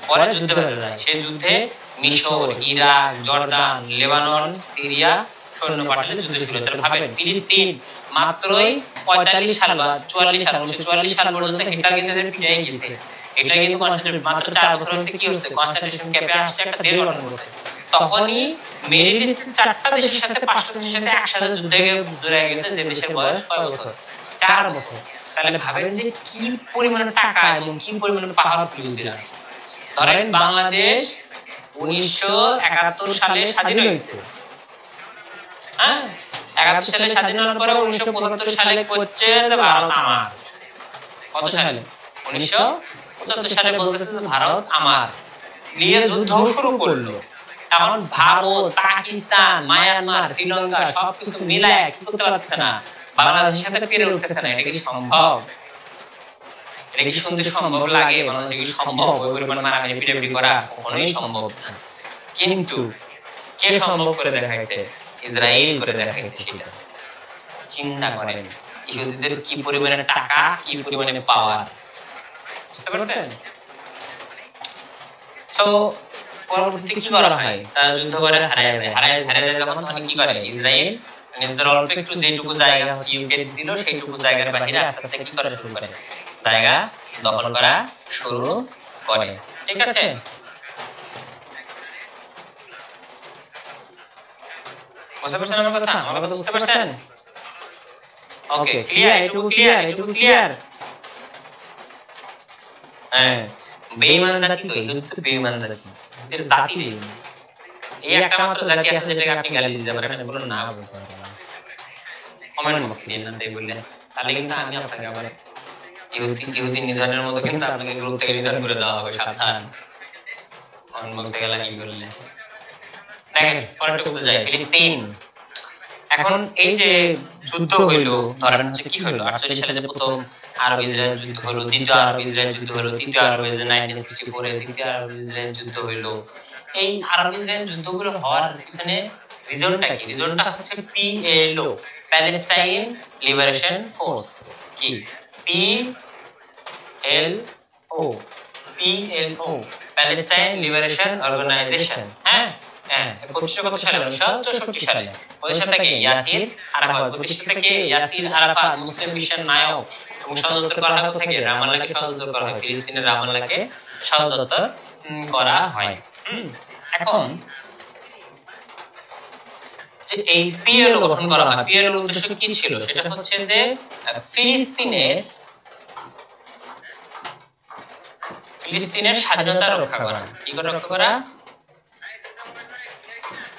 পরে যুদ্ধ বেঁধে যায়। সেই যুদ্ধে মিশর, ইরাক, জর্দান, লেবানন, সিরিয়া সৈন্য পাঠালে যুদ্ধ শুরু হয়। তাহলে ভাবেন, ফিলিস্তিন মাত্রই 45 সাল বা 44 সাল, 1944 সাল পর্যন্ত হিটলার কিন্তু পিটাই গেছে। হিটলার কিন্তু কনসেন্ট্রেট মাত্র 4 বছর হয়েছে, কি হচ্ছে? কনসেন্ট্রেশন ক্যাম্পে আসছে, একটা দেশ গঠন করছে। তখনই মিডল ইস্টের 4টা দেশের সাথে 5টা দেশের সাথে একসাথে যুদ্ধে জড়িয়ে গেছে, যে দেশের বয়স কয় বছর? 4 বছর। তাহলে ভাবেন যে কি পরিমাণ টাকা এবং কি পরিমাণ পাওয়ারফুল ইহুদিরা। ধরেন বাংলাদেশ 1971 সালে স্বাধীন হয়েছে। হ্যাঁ, 71 সালে স্বাধীন হওয়ার পরে 1975 সালে করছে যে ভারত আমার। কত সালে? 1975 সালে বলতেছে যে ভারত আমার, নিয়ে যুদ্ধ শুরু করলো। এখন ভারত, পাকিস্তান, মায়ানমার, শ্রীলঙ্কা সবকিছু মিলায় কি করতে পারছে না, বাংলাদেশের সাথে পেরে উঠতেছে না। এটা কি সম্ভব? এটা কি শুনতে সম্ভব লাগে? বাংলাদেশে কি সম্ভব ওই পরিমাণ মারামারি পিটাপিটি করা? কখনোই সম্ভব না। কিন্তু কে সম্ভব করে দেখাইছে? ইসরায়েল করে দেখাইছে। সেটা চিন্তা করেন, ইহুদিদের কি পরিমাণে টাকা, কি পরিমাণে পাওয়ার। বুঝতে পারছেন? সো পরবর্তীতে কি করা হয়, তারা যুদ্ধ করে হারিয়ে যায় যখন তখন কি করে ইসরায়েল নিজেদের অল্প একটু যেটুকু জায়গা ইউকে ছিল সেইটুকু জায়গার বাইরে আস্তে আস্তে কি করা শুরু করে, জায়গা দখল করা শুরু করে। ঠিক আছে, বুঝতে পারছেন আমার কথা? আমার কথা বুঝতে পারছেন? ওকে, ক্লিয়ার? এটুকু ক্লিয়ার? হ্যাঁ, বেঈমান জাতি তো, এগুলো তো বেঈমান জাতি, এদের জাতি বেঈমান। এই একটা মাত্র জাতি আছে যেটাকে আপনি গালি দিতে পারেন, আমি বলুন না বলতে পারবেন না, কমেন্ট বক্সে দিয়ে না তাই বললে, তাহলে কিন্তু আমি আপনাকে আবার ইহুদি নিধনের মতো কিন্তু আপনাকে গ্রুপ থেকে নিধন করে দেওয়া হবে, সাবধান। কমেন্ট বক্সে গেলে কি বললে দেখেন, পরেরটুকু যাই, ফিলিস্তিন। এখন এই যে যুদ্ধ হইলো, ধরেন হচ্ছে কি হইলো 48 সালে যে প্রথম আরব ইসরায়েল যুদ্ধ হলো, দ্বিতীয় আরব ইসরায়েল যুদ্ধ হলো, তৃতীয় আরব ইসরায়েল 1964 এ দ্বিতীয় আরব ইসরায়েল যুদ্ধ হইলো। এই আরব ইসরায়েল যুদ্ধগুলো হওয়ার পিছনে রিজনটা কি? রিজনটা হচ্ছে পিএলও, প্যালেস্টাইন লিবারেশন ফোর্স। কি PLO? PLO, Palestine liberation organisation. হ্যাঁ হ্যাঁ, প্রতিষ্ঠা কত সালে? 1964 সালে। প্রতিষ্ঠা থেকে ইয়াসির আরাফাত, প্রতিষ্ঠা থেকে ইয়াসির আরাফাত মুসলিম বিশ্বের নায়ক, এবং সদর করা হয় থেকে রামাল্লাহকে সদর করা হয়, ফিলিস্তিনের রামাল্লাহকে সদর করা হয়। এখন যে এই পিএলও গঠন করা হয়, পিএলও উদ্দেশ্য কি ছিল? সেটা হচ্ছে যে ফিলিস্তিনের স্বাধীনতা রক্ষা করা। কি করে রক্ষা করা?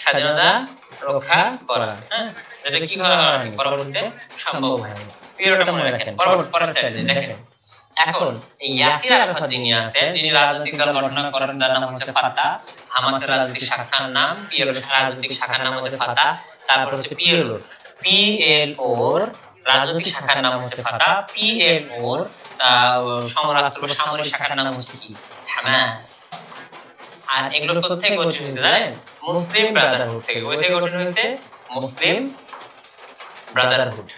স্বাধীনতা রক্ষা করা। হ্যাঁ, যেটা কি করা হয় পরবর্তীতে সম্ভব হয়। পিরিয়ডটা মনে রাখেন। পরের স্লাইডে দেখেন, এখন এই ইয়াসির আরাফাত যিনি আছে, যিনি রাজনৈতিক দল গঠন করেন, তার নাম হচ্ছে ফাতাহ। হামাসের রাজনৈতিক শাখার নাম, পিএলওর রাজনৈতিক শাখার নাম হচ্ছে ফাতাহ। তারপর হচ্ছে পিএলওর রাজনৈতিক শাখার নাম হচ্ছে ফাতাহ। পিএলওর সমরাষ্ট্র বা সামরিক শাখার নাম হচ্ছে কি? হামাস। আর এগুলো কোথা থেকে গঠিত হয়েছে জানেন? মুসলিম ব্রাদারহুড থেকে। ওই থেকে গঠিত হয়েছে মুসলিম ব্রাদারহুড।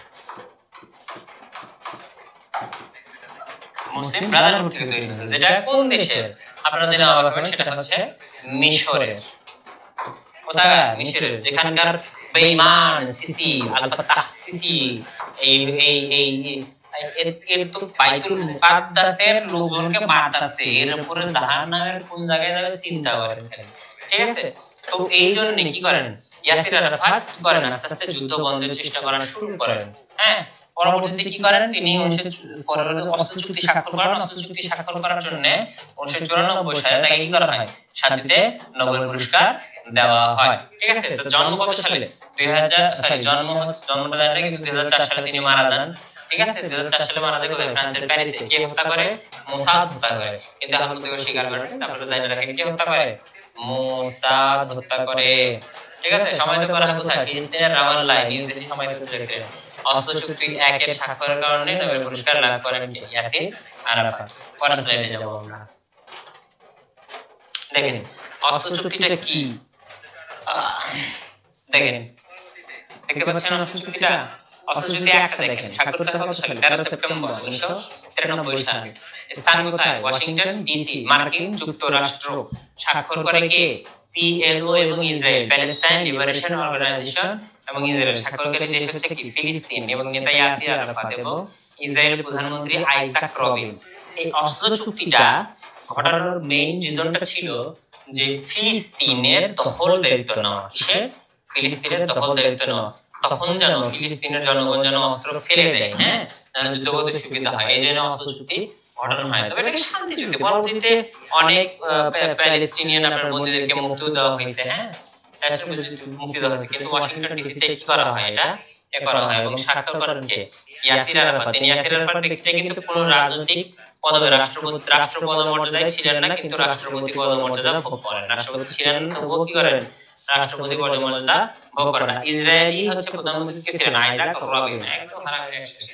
মুসলিম ব্রাদারহুড থেকে তৈরি হয়েছে, যেটা কোন দেশের? আপনারা জেনে অবাক হবেন, সেটা হচ্ছে মিশরের। কোথায়? মিশরের, যেখানকার বেঈমান সিসি, আল ফাতাহ সিসি, এর তো বাইতুল মুকাদ্দাসের লোকজনকে মারতাছে, এর উপরে জাহান্নামের কোন জায়গায় যাবে চিন্তা করেন। ঠিক আছে, তো এই জন্য কি করেন ইয়াসির আরাফাত? কি করেন? আস্তে আস্তে যুদ্ধ বন্ধের চেষ্টা করা শুরু করেন। হ্যাঁ, পরবর্তীতে কি করেন তিনি? অস্ত্র চুক্তি স্বাক্ষর করেন। অস্ত্র চুক্তি স্বাক্ষর করার জন্য 1994 সালে তাকে কি করা হয়? শান্তিতে নোবেল পুরস্কার দেওয়া হয়। ঠিক আছে, তো জন্ম কত সালে? 2000 জন্মটা জানি না, কিন্তু 2004 সালে তিনি মারা যান। ঠিক আছে, 2004 সালে মারা যায় কোথায়? ফ্রান্সের প্যারিসে। কে হত্যা করে? মোসাদ হত্যা করে। কিন্তু এখন পর্যন্ত স্বীকার করেন। তারপরে জানি রাখেন কে হত্যা করে? মোসাদ হত্যা করে। ঠিক আছে, সমাহিত করা হয় কোথায়? ফিলিস্তিনের রামাল্লায়, নিজ দেশে সমাহিত করেছিলেন। অস্ত্র চুক্তি 1 এর স্বাক্ষরের কারণে নোবেল পুরস্কার লাভ করেন কে? ইয়াসির আরাফাত। পরের স্লাইডে যাব আমরা। দেখেন অস্ত্র চুক্তিটা কি, দেখেন দেখতে পাচ্ছেন অস্ত্র চুক্তিটা? অস্ত্র চুক্তি একটা দেখেন, স্বাক্ষরিত কত সালে? 13 সেপ্টেম্বর 1993 সালে। স্থান কোথায়? ওয়াশিংটন ডিসি, মার্কিন যুক্তরাষ্ট্র। স্বাক্ষর করে কে? পিএলও এবং ইসরায়েল, প্যালেস্টাইন লিবারেশন অর্গানাইজেশন এবং ইসরায়েল। স্বাক্ষরকারী দেশ হচ্ছে কি? ফিলিস্তিন, এবং নেতা ইয়াসির আরাফাত এবং ইসরায়েলের প্রধানমন্ত্রী আইজাক রবিন। এই অস্ত্র চুক্তিটা ঘটানোর মেইন রিজনটা ছিল যে ফিলিস্তিনের দখল দায়িত্ব নেওয়া। কিসের? ফিলিস্তিনের দখল দায়িত্ব নেওয়া। তখন যেন ফিলিস্তিনের জনগণ যেন অস্ত্র ফেলে দেয়, হ্যাঁ, যেন যুদ্ধ করতে সুবিধা হয়, এই জন্য অস্ত্র চুক্তি ঘটানো হয়। তবে এটাকে শান্তি চুক্তি। পরবর্তীতে অনেক প্যালেস্টিনিয়ান আপনার বন্দীদেরকে মুক্তি দেওয়া হয়েছে, হ্যাঁ, মুক্তি দেওয়া হয়েছে, কিন্তু ওয়াশিংটন ডিসিতে কি করা হয়? এটা করা হয়। এবং স্বাক্ষর করেন কে? ইয়াসির আরাফাত। তিনি ইয়াসির আরাফাত ব্যক্তিটা কিন্তু কোনো রাজনৈতিক পদে রাষ্ট্রপদ মর্যাদায় ছিলেন না, কিন্তু রাষ্ট্রপতি পদ মর্যাদা ভোগ করেন। রাষ্ট্রপতি ছিলেন তবুও কি করেন? রাষ্ট্রপতি পদ মর্যাদা ভোগ করেন। ইসরায়েলি হচ্ছে প্রধানমন্ত্রী কে ছিলেন? আইজাক রবিন। একদম হারাহারি শেষ।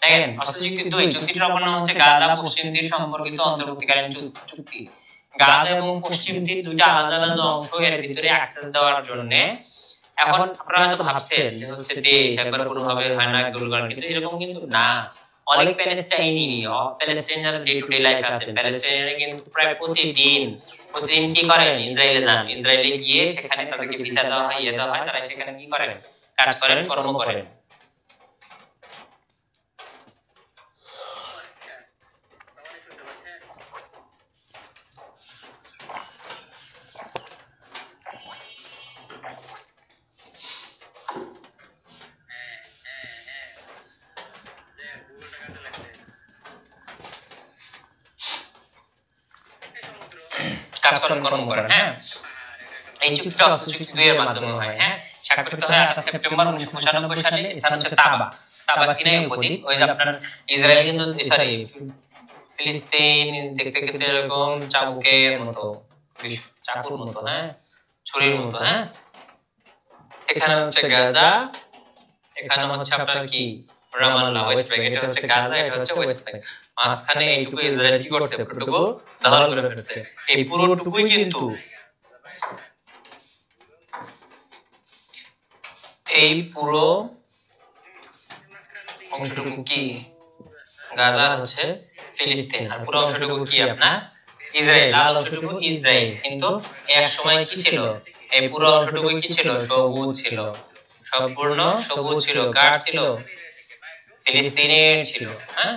দেখেন অস্ত্র চুক্তি 2, চুক্তিটির অপর নাম হচ্ছে গাজা পশ্চিম তীর সম্পর্কিত অন্তর্বর্তীকালীন চুক্তি। গাজা এবং পশ্চিম তীর দুইটা আলাদা আলাদা অংশ, এর ভিতরে অ্যাক্সেস দেওয়ার জন্য। এখন আপনারা হয়তো ভাবছেন যে হচ্ছে দেশ একবার পুরোভাবে হয় না গোলগাল, কিন্তু এরকম কিন্তু না। অনেক প্যালেস্টাইনি প্যালেস্টাইন যারা ডে টু ডে লাইফ আছে প্যালেস্টাইনিরা কিন্তু প্রায় প্রতিদিন কি করেন ইসরায়েলে যান ইসরায়েলে গিয়ে সেখানে তাদেরকে ভিসা দেওয়া হয় ইয়ে দেওয়া হয় তারা সেখানে কি করেন কাজ করেন কর্ম করেন কাজকর্ম করেন হ্যাঁ এই চুক্তিটা অস্ত্র চুক্তি 2 এর মাধ্যমে হয় হ্যাঁ স্বাক্ষরিত হয় 28 সেপ্টেম্বর 1995 সালে স্থান হচ্ছে তাবা সিনাই উপদ্বীপ ওই যে আপনার ইসরায়েল কিন্তু সরি ফিলিস্তিন দেখতে কিন্তু এরকম চাবুকের মতো চাকুর মতো হ্যাঁ ছুরির মতো হ্যাঁ এখানে হচ্ছে গাজা এখানে হচ্ছে আপনার কি রামাল্লাহ ওয়েস্ট ব্যাংক এটা হচ্ছে গাজা এটা হচ্ছে ওয়েস্ট ব্যাংক মাঝখানে এইটুকু ইসরায়েল কি করছে পুরোটুকু দখল করে ফেলছে এই পুরোটুকুই কিন্তু এই পুরো অংশটুকু কি গাজা হচ্ছে ফিলিস্তিন আর পুরো অংশটুকু কি আপনার ইসরায়েল লাল অংশটুকু ইসরায়েল কিন্তু এক সময় কি ছিল এই পুরো অংশটুকু কি ছিল সবুজ ছিল সম্পূর্ণ সবুজ ছিল কার ছিল ফিলিস্তিনের ছিল হ্যাঁ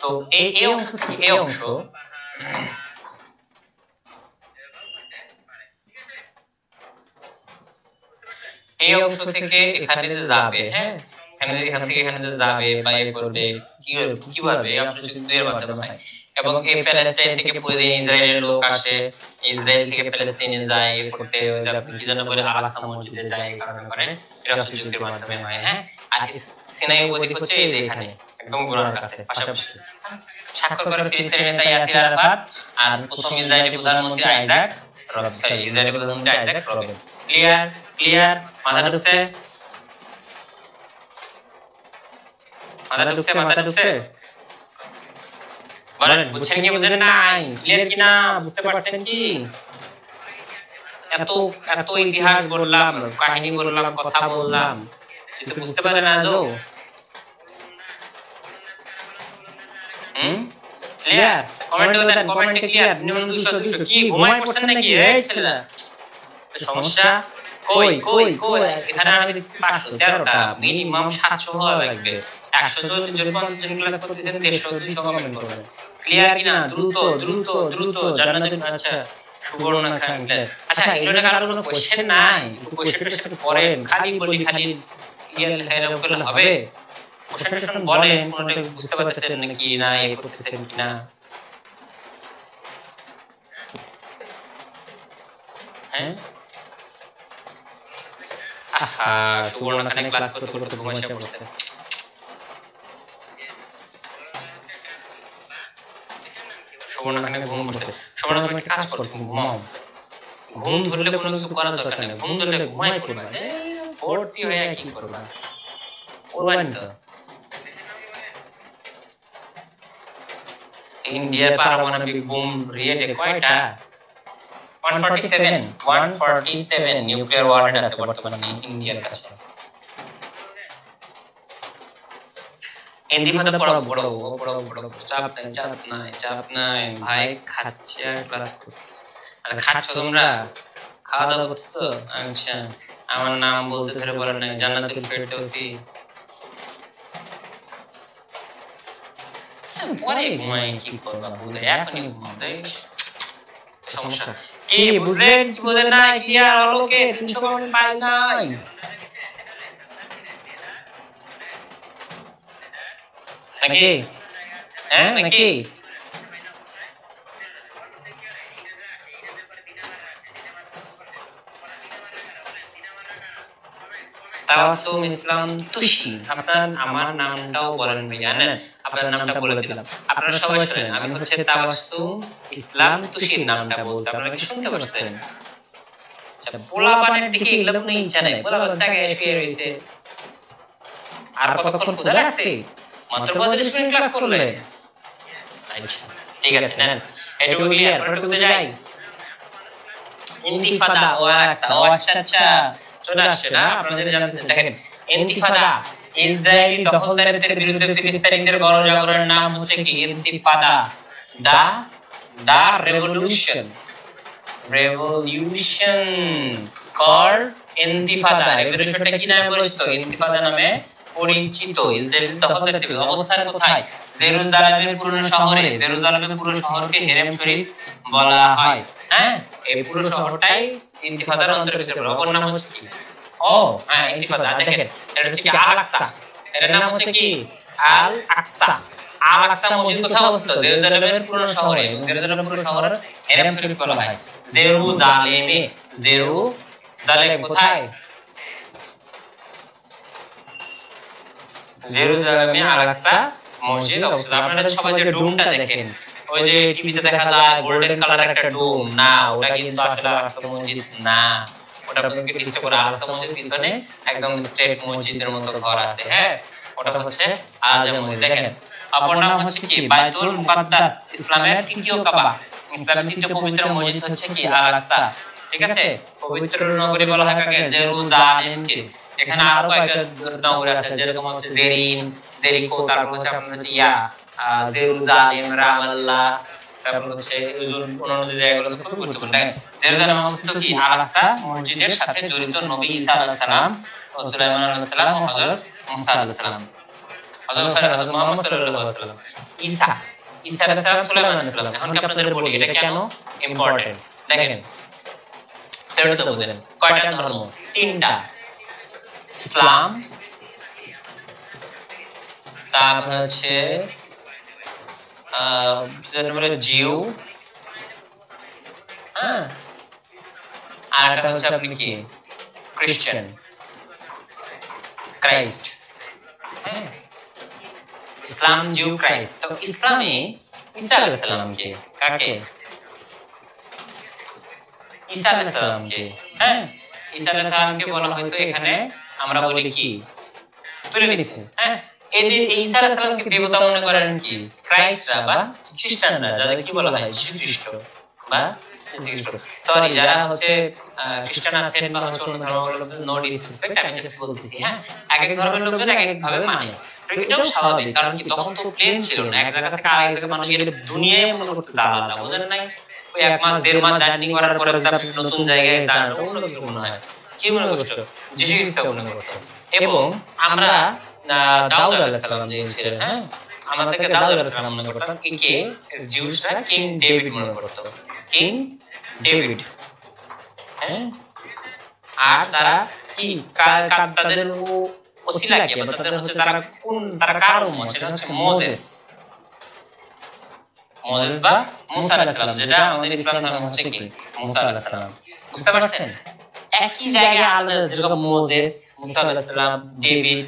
তো এই অংশ থেকে এই অংশ থেকে এখানে যে যাবে হ্যাঁ এখান থেকে এখানে যে যাবে বা এই করবে কিভাবে এই অংশ চুক্তির মাধ্যমে হয় এবং এই প্যালেস্টাইন থেকে প্রতিদিন ইসরায়েলের লোক আসে ইসরায়েল থেকে প্যালেস্টাইনে যায় এই করতে ওই যে আপনি কি জানেন বলে আল-আকসা মসজিদে যায় এই কারণে করেন এই অংশ চুক্তির মাধ্যমে হয় হ্যাঁ আর সিনাই উপদ্বীপ হচ্ছে এই যে এখানে একদম গোলার কাছে পাশাপাশি স্বাক্ষর করে ফিলিস্তিনের নেতা ইয়াসির আরাফাত আর প্রথম ইসরায়েলি প্রধানমন্ত্রী আইজাক রবিন ইসরায়েলি প্রধানমন্ত্রী আইজাক রবিন ক্লিয়ার মাথা ঢুকছে বলেন বুঝছেন কি বুঝেন নাই ক্লিয়ার কি না বুঝতে পারছেন কি এত এত ইতিহাস বললাম কাহিনী বললাম কথা বললাম কিছু বুঝতে পারলেন আজও ক্লিয়ার কমেন্ট করে দেন কমেন্টে ক্লিয়ার মিনিমাম 200 কি ঘুমাই পড়ছেন নাকি এই ছেলেরা সমস্যা কই এখানে আমি দেখছি 513টা মিনিমাম 700 হওয়া লাগবে 100 জন 50 জন ক্লাস করতেছেন 150 200 কমেন্ট করবেন ক্লিয়ার কিনা দ্রুত জান্নাতের আচ্ছা সুবর্ণা খান আচ্ছা এগুলো কারো কোনো কোশ্চেন নাই একটু কোশ্চেনটা করেন খালি ক্লিয়ার হেরাও করলে হবে কোশ্চেন বলেন কোনটা বুঝতে পারতেছেন নাকি না এই করতেছেন কিনা হ্যাঁ আহা সুবর্ণা খান ক্লাস করতে ঘুমাইছে পড়ছে সুবর্ণা খান ঘুম পড়ছে সুবর্ণা খান কাজ করতে ঘুমাও ঘুম ধরলে কোনো কিছু করার দরকার নেই ঘুম ধরলে ঘুমাই পড়বা ভর্তি হয়ে কি করবা ওরবান তো ইন্ডিয়ার পারমাণবিক বোম রিয়েটে কয়টা 147 নিউক্লিয়ার ওয়ারহেড আছে বর্তমানে ইন্ডিয়ার কাছে ইন্দিফাদা বড় চাপ নাই ভাই খাচ্ছে আর ক্লাস করছে আর খাচ্ছ তোমরা খাওয়া দাওয়া করছো আচ্ছা আমার নাম বলতে ধরে বলেন না জান্নাতুল ফেরদৌসি পরে ঘুমাই কি করবা বুঝে এখনই ঘুমাতে সমস্যা কি বুঝলেন কি বুঝেন না কি আর আলোকে 300 কমেন্ট পাই নাই নাকি হ্যাঁ নাকি তাবাসসুম ইসলাম তুষি আপনার আমার নামটাও বলেন ভাইয়া না আপনার নামটা বলে দিলাম আপনারা সবাই শুনেন আমি হচ্ছে তাবাসসুম ইসলাম তুষির নামটা বলছি আপনারা কি শুনতে পাচ্ছেন আচ্ছা পোলাপানের দিকে এগুলো কোনো ইচ্ছা নাই পোলা বাচ্চাকে শুয়ে রইছে আর কতক্ষণ ক্ষুধা লাগছে মাত্র 45 মিনিট ক্লাস করলে আচ্ছা ঠিক আছে না এটুকু ক্লিয়ার পরবর্তীতে যাই ইন্তিফাদা ও আচ্ছা চলে আসছে না আপনাদের জানতে দেখেন ইন্তিফাদা ইসরায়েলি দখলদারিত্বের বিরুদ্ধে ফিলিস্তিনিদের গণজাগরণের নাম হচ্ছে কি? ইন্তিফাদা। দা রেভলিউশন কল্ড ইন্তিফাদা। রেভলিউশনটা কি নামে পরিচিত? ইন্তিফাদা নামে পরিচিত। ইসরায়েলের দখলদারিত্বের অবস্থান কোথায়? জেরুজালেমের পুরনো শহরে। জেরুজালেমের পুরো শহরকে হেরেম শরীফ বলা হয়। হ্যাঁ, এই পুরো শহরটাই ইন্তিফাদার অন্তর্ভুক্ত। অপর নাম হচ্ছে কি? হ্যাঁ, ইন্তিফাদা। দেখেন, এটা হচ্ছে কি? আল আকসা। এর নাম হচ্ছে কি? আল আকসা। আল আকসা মসজিদ কোথায় অবস্থিত? জেরুজালেমের পুরো শহরে। জেরুজালেমের পুরো শহর হেরেম শরীফ বলা হয়। জেরুজালেম কোথায়? জেরুজালেমে আল আকসা মসজিদ অবস্থিত। আপনারা সবাই যে ডোমটা দেখেন, ওই যে টিভিতে দেখা যায় গোল্ডেন কালার একটা ডোম, না, ওটা কিন্তু আসলে আল আকসা মসজিদ না। ওটা আপনাকে ডিস্টার্ব করে। আল আকসা মসজিদ পিছনে একদম স্ট্রেট মসজিদের মতো ঘর আছে। হ্যাঁ, ওটা হচ্ছে আল আকসা মসজিদ। দেখেন, অপর নাম হচ্ছে কি? বাইতুল মুকাদ্দাস। ইসলামের তৃতীয় কাবা। ইসলামের তৃতীয় পবিত্র মসজিদ হচ্ছে কি? আল আকসা। ঠিক আছে, পবিত্র নগরী বলা হয় কাকে? জেরুজালেমকে। এখানে আরো কয়েকটা নগরী আছে, যেরকম হচ্ছে জেরিন, জেরিকো, তারপর হচ্ছে আপনার হচ্ছে জেরুজালেম, রামাল্লাহ, তারপর হচ্ছে অন্যান্য জায়গাগুলো খুব গুরুত্বপূর্ণ। জেরুজালেম অবস্থিত কি? আল আকসা মসজিদের সাথে জড়িত নবী ঈসা আলাইহিস সালাম ও সুলাইমান আলাইহিস সালাম ও হযরত মুসা আলাইহিস সালাম, হযরত মুহাম্মদ সাল্লাল্লাহু আলাইহি ওয়াসাল্লাম, ঈসা আলাইহিস সালাম, সুলাইমান আলাইহিস সালাম। এখন কি আপনাদের বলি এটা কেন ইম্পর্টেন্ট? দেখেন, এটা তো বুঝলেন। কয়টা ধর্ম? তিনটা। ইসলাম, তারপর হচ্ছে জিউ, হ্যাঁ, আর একটা হচ্ছে আপনি কি? খ্রিস্টান, ক্রাইস্ট। হ্যাঁ, ইসলাম, জিউ, ক্রাইস্ট। তো ইসলামে ঈসা আলাইহিস সালামকে, কাকে? ঈসা আলাইহিস সালামকে। হ্যাঁ, ঈসা আলাইহিস সালামকে বলা হয়তো এখানে আমরা বলি কি? তুলে নিছে। হ্যাঁ, এদের ঈসা আলাইহিস সালামকে দেবতা মনে করেন কি? ক্রাইস্টরা বা খ্রিস্টানরা, যাদের কি বলা হয়? যীশু খ্রিস্ট বা সরি, যারা হচ্ছে খ্রিস্টান আছেন বা হচ্ছে অন্য ধর্মাবলম্বী, নো ডিসরেসপেক্ট, আমি জাস্ট বলতেছি। হ্যাঁ, এক এক ধর্মের লোকজন এক এক ভাবে মানে, এটাও স্বাভাবিক। কারণ কি, তখন তো প্লেন ছিল না, এক জায়গা থেকে আরেক জায়গায় মানুষ গেলে দুনিয়ায় মনে করতে আলাদা, বুঝেন নাই? ওই 1 মাস 1.5 মাস জার্নি করার পরে যদি আপনি নতুন জায়গায় যান, অন্য কিছু মনে হয়। কি মনে করছো? যীশু খ্রিস্ট মনে করতো। এবং আমরা দাউদ আলাইহিস সালাম যে ছিলেন, হ্যাঁ, আমাদেরকে দাউদ আলাইহিস সালাম মনে করতাম। কে? জিউসরা কিং ডেভিড মনে করতো, কিং ডেভিড। হ্যাঁ, আর তারা কি তাদের ওসিলা কি? তাদের হচ্ছে তারা কার উম্মত? সেটা হচ্ছে মোজেস বা মুসা আলাইহিস সালাম, যেটা আমাদের ইসলাম ধর্ম হচ্ছে কি? মুসা আলাইহিস সালাম। বুঝতে পারছেন? একই জায়গায় আলাদা, যেরকম মোজেস, মুসা আলাইহিস সালাম, ডেভিড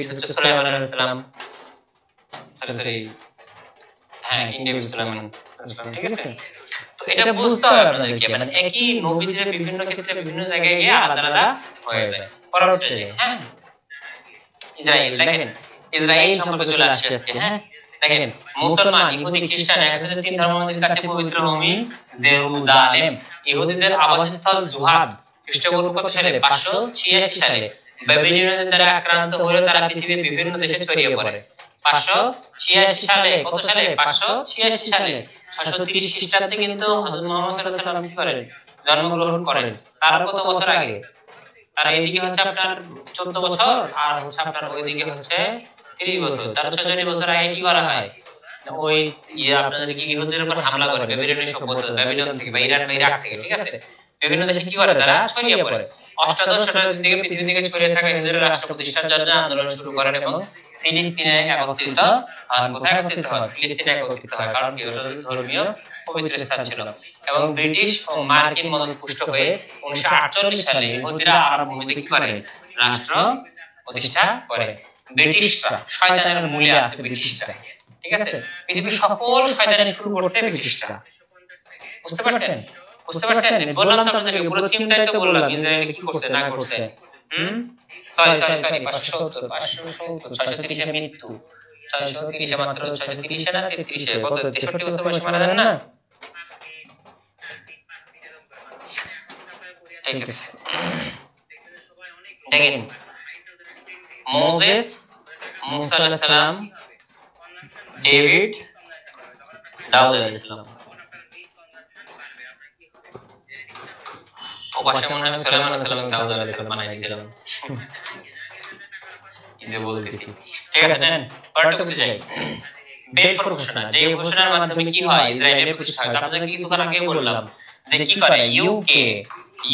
হচ্ছে সুলাইমান আলাইহিস সালাম, সরি, হ্যাঁ, কিং ডেভিড, সুলাইমান আলাইহিস সালাম। ঠিক আছে, তো এটা বুঝতে হবে আপনাদেরকে। মানে একই নবীদের বিভিন্ন ক্ষেত্রে বিভিন্ন জায়গায় গিয়ে আলাদা আলাদা হয়ে যায়। পরবর্তীতে, হ্যাঁ, ইসরায়েল। দেখেন, ইসরায়েল সম্পর্কে চলে আসছে আজকে। হ্যাঁ, দেখেন, মুসলমান, ইহুদি, খ্রিস্টান একসাথে তিন ধর্মাবলম্বীদের কাছে পবিত্র ভূমি জেরুজালেম। ইহুদিদের আবাসস্থল জুহাদ। খ্রিস্টপূর্ব কত সালে? 586 সালে বেবিলনীয়দের দ্বারা আক্রান্ত হয়ে তারা পৃথিবীর বিভিন্ন দেশে ছড়িয়ে পড়ে। 586 সালে, কত সালে? 586 সালে 630 খ্রিস্টাব্দে কিন্তু হযরত মুহাম্মদ সাল্লাল্লাহু আলাইহি ওয়াসাল্লাম কি করেন? জন্মগ্রহণ করেন। তার কত বছর আগে? তার এদিকে হচ্ছে আপনার 14 বছর, আর হচ্ছে আপনার ওইদিকে হচ্ছে 30 বছর। তার 46 বছর আগে কি করা হয়? ওই আপনাদের কি ইহুদিদের উপর হামলা করে বেবিলনীয় সভ্যতা, বেবিলন থেকে বা ইরান বা ইরাক থেকে। ঠিক আছে, বিভিন্ন দেশে কি করে? তারা ছড়িয়ে পড়ে। অষ্টাদশ শতাব্দীর দিকে পৃথিবী থেকে ছড়িয়ে থাকা ইহুদির রাষ্ট্র প্রতিষ্ঠার জন্য আন্দোলন শুরু করেন এবং ফিলিস্তিনে একত্রিত হন। কোথায় একত্রিত হয়? ফিলিস্তিনে একত্রিত হয়। কারণ কি? ওটা ধর্মীয় পবিত্র স্থান ছিল। এবং ব্রিটিশ ও মার্কিন মদত পুষ্ট হয়ে 1948 সালে ইহুদিরা আরব ভূমিতে কি করে? রাষ্ট্র প্রতিষ্ঠা করে। ব্রিটিশরা, শয়তানের মূলে আছে ব্রিটিশরা। ঠিক আছে, পৃথিবীর সকল শয়তানি শুরু করছে ব্রিটিশরা। বুঝতে পারছেন? বললাম তো আপনাদেরকে, পুরো থিমটাই তো বললাম ইসরায়েল কি করছে না করছে। সরি 570 630 এ মৃত্যু, 630 মাত্র 630 না 33 এ, কত 63 বছর বয়সে মারা যান না? ঠিক আছে, দেখেন, মোজেস, মুসা আলাইহিস সালাম, ডেভিড, দাউদ আলাইহিস সালাম। ওপাশে মনে হয় সুলাইমান আলাইহিস সালাম দাউদ আলাইহিস সালাম বানাই দিয়েছিলাম। এই যে বলতেছি, ঠিক আছে নেন পরেরটা যাই। বেলফোর ঘোষণা, যে ঘোষণার মাধ্যমে কি হয় ইসরায়েলের প্রতিষ্ঠা হয়। আপনাদেরকে কিছুক্ষণ আগে বললাম যে কি করে ইউকে,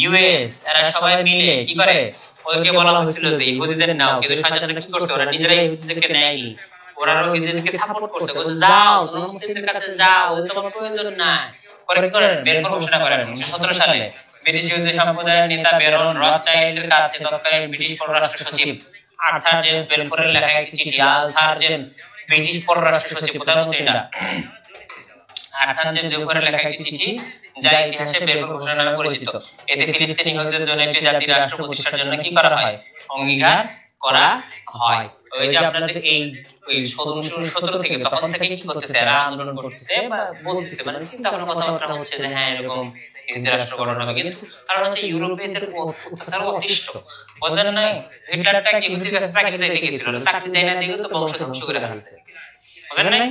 ইউএস এরা সবাই মিলে কি করে, ওদেরকে বলা হয়েছিল যে ইহুদিদের নাও, কিন্তু শয়তানরা কি করছে, ওরা নিজেরাই ইহুদিদেরকে নেয়নি, ওরা ইহুদিদেরকে সাপোর্ট করছে, বলছে যাও তোমরা মুসলিমদের কাছে যাও, ওদের তোমার প্রয়োজন নাই। করে কি করেন, বেলফোর ঘোষণা করেন 1917 সালে। বিদেশি ইহুদি সম্প্রদায়ের নেতা বেরন রথচাইল্ডের কাছে তৎকালীন ব্রিটিশ পররাষ্ট্র সচিব আর্থার জেমস বেলফোরের লেখা একটি চিঠি। আর্থার জেমস ব্রিটিশ পররাষ্ট্র সচিব, প্রধানমন্ত্রী এটা। আর্থার জেমস বেলফোরের লেখা একটি চিঠি যা ইতিহাসে বেলফোর ঘোষণা নামে পরিচিত। এতে ফিলিস্তিনি ইহুদিদের জন্য একটি জাতীয় রাষ্ট্র প্রতিষ্ঠার জন্য কি করা হয়, অঙ্গীকার করা হয়। ওই যে আপনাদের এই 17 থেকে তখন থেকে কি করতেছে, এরা আন্দোলন করতেছে বা বলতেছে, মানে চিন্তা ভাবনা কথাবার্তা হচ্ছে যে হ্যাঁ এরকম ইহুদি রাষ্ট্র গঠন হবে। কিন্তু কারণ হচ্ছে ইউরোপীয়দের অত্যাচার অতিষ্ঠ, বোঝেন নাই, হিটলারটা কি ইহুদির কাছে চাকরি চাইতে গিয়েছিল, চাকরি দেয় না দেখে তো বংশ ধ্বংস করে ফেলছে, বোঝেন নাই।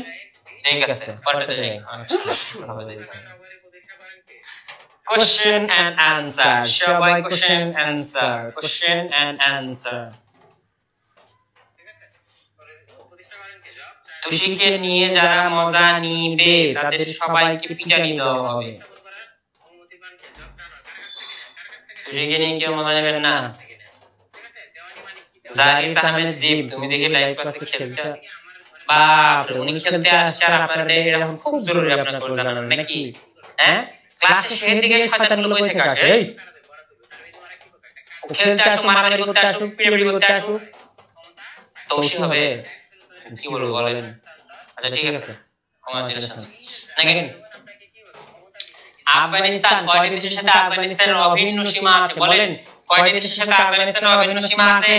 ঠিক আছে পরেরটা যাই। কোশ্চেন এন্ড আনসার, সবাই question and answer, question and answer. তুষিকে নিয়ে যারা মজা নিবে তাদের সবাইকে পিটানি দেওয়া হবে। তুষিকে নিয়ে কেউ মজা নেবেন না। জাহিদ আহমেদ জিব, তুমি দেখি লাইভ ক্লাসে খেলতে, বাপ রে উনি খেলতে আসছে আর আপনাদের এরকম খুব জরুরি আপনাদের করে জানানো নাকি? হ্যাঁ ক্লাসে শেষের দিকে শয়তানগুলো বই থেকে আসে, এই খেলতে আসুক, মারামারি করতে আসুক, পিটাপিটি করতে আসুক, তৌসি হবে। কি বলবো বলেন? আচ্ছা ঠিক আছে, কংগ্রাচুলেশন। নেক্সট, আফগানিস্তান কয়টি দেশের সাথে আফগানিস্তানের অভিন্ন সীমা আছে? বলেন কয়টি দেশের সাথে আফগানিস্তানের অভিন্ন সীমা আছে?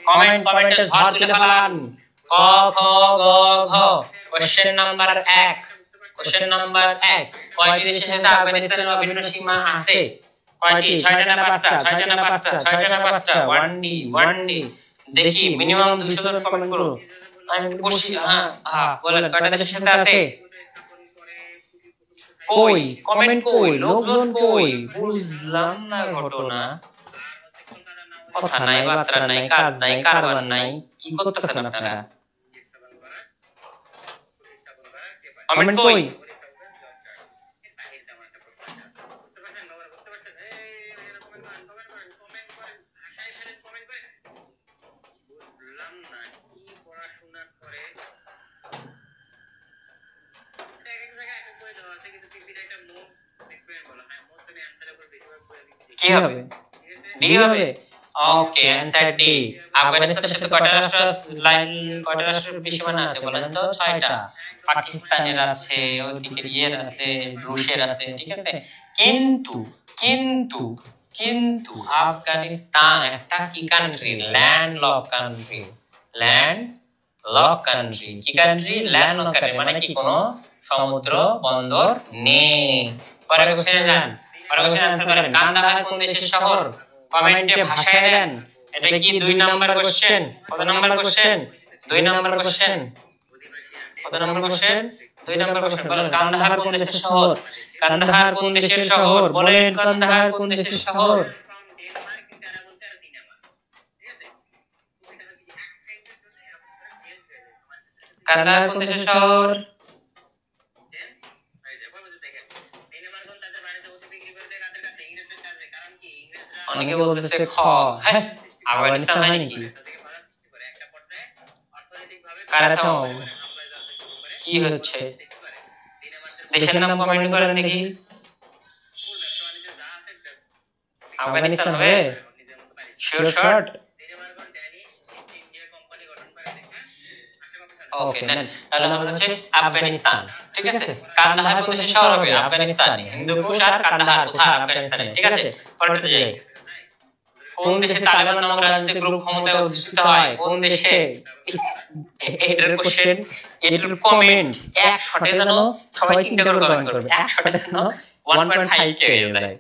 কমেন্টে ঝড় তুলে ফেলান। ক খ গ ঘ। কোশ্চেন নাম্বার 1, কোশ্চেন নাম্বার 1, কয়টি দেশের সাথে আফগানিস্তানের অভিন্ন সীমা আছে? কয়টি? 6টা না 5টা? 6টা না 5টা? 6টা না 5টা? 1D দেখি, মিনিমাম 200 জন কমেন্ট করুন। আমি বসি, হ্যাঁ বলেন কয়টা দেশের সাথে আছে? কই কমেন্ট, কই লোকজন, কই বুঝলাম না ঘটনা। কথা নাই, বার্তা নাই, কাজ নাই, কারবার নাই, কি করতেছেন আপনারা? কমেন্ট কই? কি হবে? ডি হবে। ওকে অ্যানসার ডি। আফগানিস্তানের সাথে কয়টা রাষ্ট্রের বেশি সীমানা আছে বলেন তো? 6টা। পাকিস্তানের আছে, ওইদিকে ইয়ের আছে, রুশের আছে, ঠিক আছে। কিন্তু কিন্তু কিন্তু আফগানিস্তান একটা কি country? Landlock country. Landlock country কি কান্ট্রি? ল্যান্ডলক কান্ট্রি মানে কি কোনো সমুদ্র বন্দর নেই। পরের কোশ্চেনে যান, পরের কোশ্চেন আনসার করেন। কান্দাহার কোন দেশের শহর? কমেন্টে ভাষায় দেন। এটা কি 2 নাম্বার কোশ্চেন? কত নাম্বার কোশ্চেন? 2 number question. কত নাম্বার কোশ্চেন? 2 number question. বলেন কান্দাহার কোন দেশের শহর? কান্দাহার কোন দেশের শহর? বলেন কান্দাহার কোন দেশের শহর? কান্দাহার কোন দেশের শহর? অনেকে বলতেছে খ। হ্যাঁ আফগানিস্তান হয় নাকি? কারাথাও কি হচ্ছে? দেশের নাম কমেন্ট করেন দেখি। আফগানিস্তান হবে? Sure shot? ওকে নেন, তাহলে আমাদের হচ্ছে আফগানিস্তান, ঠিক আছে। কান্দাহার কোন দেশের শহর হবে? আফগানিস্তানে। হিন্দুকুশ আর কান্দাহার কোথায়? আফগানিস্তানে, ঠিক আছে। পরেরটা যাই। কোন দেশে তালেবান নামক রাজনৈতিক গ্রুপ ক্ষমতায় অধিষ্ঠিত হয়? কোন দেশে? এটার কোশ্চেন, এটার কমেন্ট 1 শটে জানো সবাই 3টা করে কমেন্ট করবে। 1 শটে জানো 1.5 কে হয়ে যায়।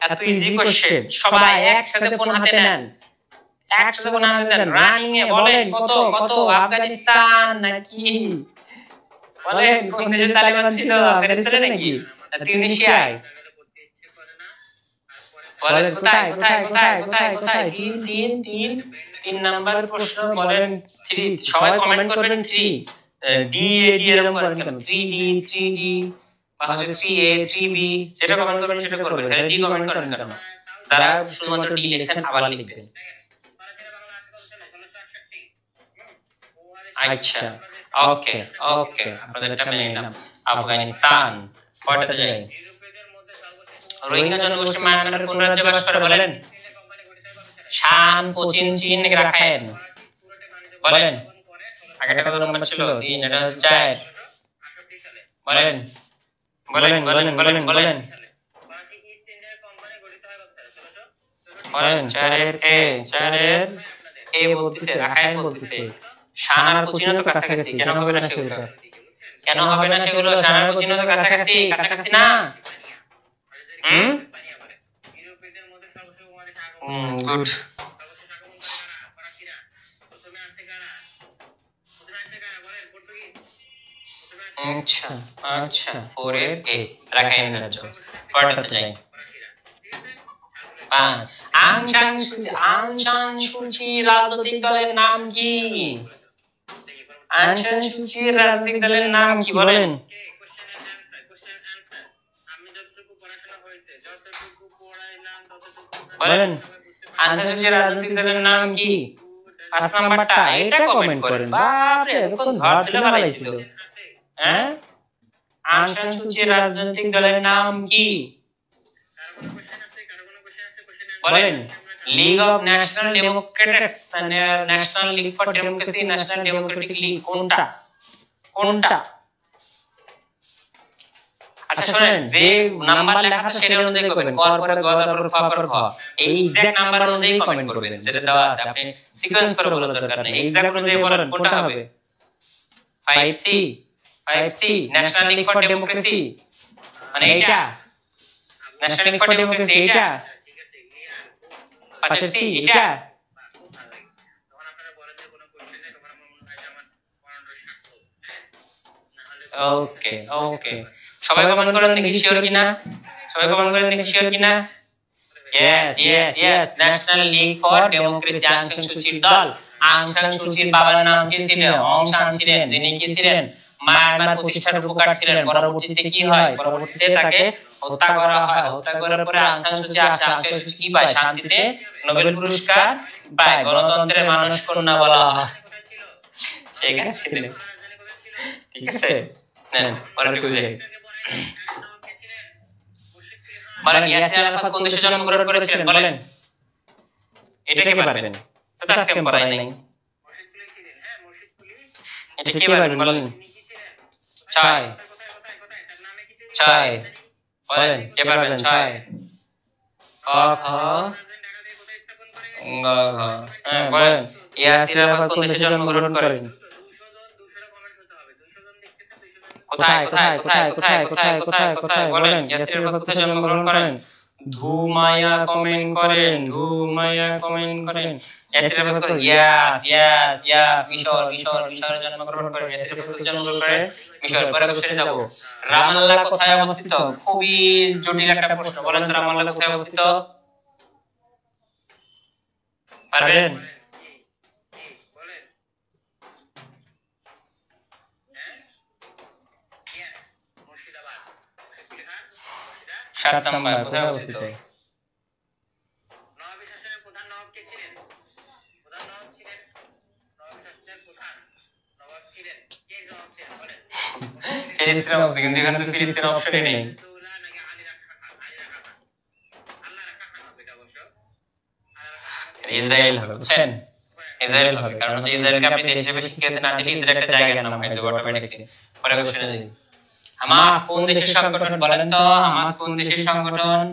এত ইজি কোশ্চেন, সবাই একসাথে ফোন হাতে নেন, একসাথে বলেন রানিং এ বলেন কত কত আফগানিস্তান নাকি বলেন কোন দেশে তালিবান ছিল আফগানিস্তানে নাকি তিউনিসিয়ায় বলেন কোথায় কোথায় কোথায় কোথায় কোথায় তিন তিন তিন তিন নাম্বার প্রশ্ন বলেন 3 সবাই কমেন্ট করবেন 3 ডি এ ডি এরকম করেন কেন 3D 3D বা হচ্ছে 3A 3B যেটা কমেন্ট করবেন সেটা করবেন খালি ডি কমেন্ট করেন কেন যারা শুধুমাত্র ডি লিখছেন আবার লিখবেন আচ্ছা ওকে ওকে আপনাদের এটা মেনে নিলাম আফগানিস্তান কয়টাতে যাই রোহিঙ্গা জনগোষ্ঠী মায়ানমারের কোন রাজ্যে বাস করে বলেন শান কোচিন চীন নাকি রাখাইন বলেন আগেটা কত নম্বর ছিল 3 এটা হচ্ছে 4 বলেন বলেন বলেন বলেন বলেন বলেন 4 এর এ বলতেছে রাখাইন বলতেছে শান আর কোচিন তো কাছাকাছি কেন হবে না সেগুলো কেন হবে না সেগুলো শান আর কোচিন তো কাছাকাছি কাছাকাছি না গুড আচ্ছা আচ্ছা 4 এর এ রাখাইন রাজ্য পড়াতে যাই 5 আং সান সুচি রাজনৈতিক দলের নাম কি আং সান সুচি রাজনৈতিক দলের নাম কি বলেন বলেন আং সান সুচি রাজনৈতিক দলের নাম কি 5 নাম্বারটা এটা কমেন্ট করেন বাপ রে কোন ঝড় দিলে ভালোইছিল হ্যাঁ আং সান সুচি রাজনৈতিক দলের নাম কি বলেন league of national Democrats national league for democracy national Democratic league কোনটা কোনটা আচ্ছা শুনেন যে নাম্বার লেখা আছে সেটা অনুযায়ী করবেন কর পরে গ তারপর খ পরে খ এই এক্সাক্ট নাম্বার অনুযায়ী কমেন্ট করবেন যেটা দেওয়া আছে আপনি সিকোয়েন্স করে বলার দরকার নেই এক্সাক্ট অনুযায়ী বলেন কোনটা হবে 5C 5C national league for democracy মানে এইটা ন্যাশনাল লিগ ফর ডেমোক্রেসি এইটা আচ্ছা সি এটা ওকে ওকে সবাই কমেন্ট করেন দেখি শিওর কিনা সবাই কমেন্ট করেন দেখি শিওর কিনা yes yes yes national league for democracy আং সান সুচির দল আং সান সুচির বাবার নাম কি ছিল অং সান ছিলেন যিনি কি ছিলেন মায়ানমার প্রতিষ্ঠার উপকার ছিলেন পরবর্তীতে কি হয় পরবর্তীতে তাকে হত্যা করা হয় হত্যা করার পরে আং সান সুচি আসে আং সান সুচি কি পায় শান্তিতে নোবেল পুরস্কার পায় গণতন্ত্রের মানুষ কন্যা বলা হয় ঠিক আছে ঠিক আছে নেন পরের দিকে যাই বলেন ইয়াসির আরাফাত কোন দেশে জন্মগ্রহণ করেছিলেন বলেন এটা কে পারবেন তো আজকে আমি পড়াই নাই এটা কে পারবেন বলেন ছয় ছয় বলেন কে পারবেন ছয় ক খ গ ঘ হ্যাঁ বলেন ইয়াসির আরাফাত কোন দেশে জন্মগ্রহণ করেন কোথায় কোথায় কোথায় কোথায় কোথায় কোথায় কোথায় বলেন ইয়াসির আরাফাত কোথায় জন্মগ্রহণ করেন ধুমায়া কমেন্ট করেন ধুমায়া কমেন্ট করেন Yasir Arafat yes yes yes মিশর মিশর মিশরে জন্মগ্রহণ করেন ইয়াসির আরাফাত জন্মগ্রহণ করেন মিশর পরে বসে যাব রামাল্লাহ কোথায় অবস্থিত খুবই জটিল একটা প্রশ্ন বলেন তো রামাল্লাহ কোথায় অবস্থিত পারবেন 7 নাম্বার কোথায় অবস্থিত ফিলিস্তিন অবস্থিত কিন্তু এখানে তো ফিলিস্তিন অপশনই নেই ইসরায়েল হবে বুঝছেন ইসরায়েল হবে কারণ ইসরায়েলকে আপনি দেশ হিসেবে স্বীকৃতি না দিলে ইসরায়েল একটা জায়গার নাম হয়ে যাবে অটোমেটিক্যালি পরে কোশ্চেনে যাই হামাস কোন দেশের সংগঠন বলেন তো হামাস কোন দেশের সংগঠন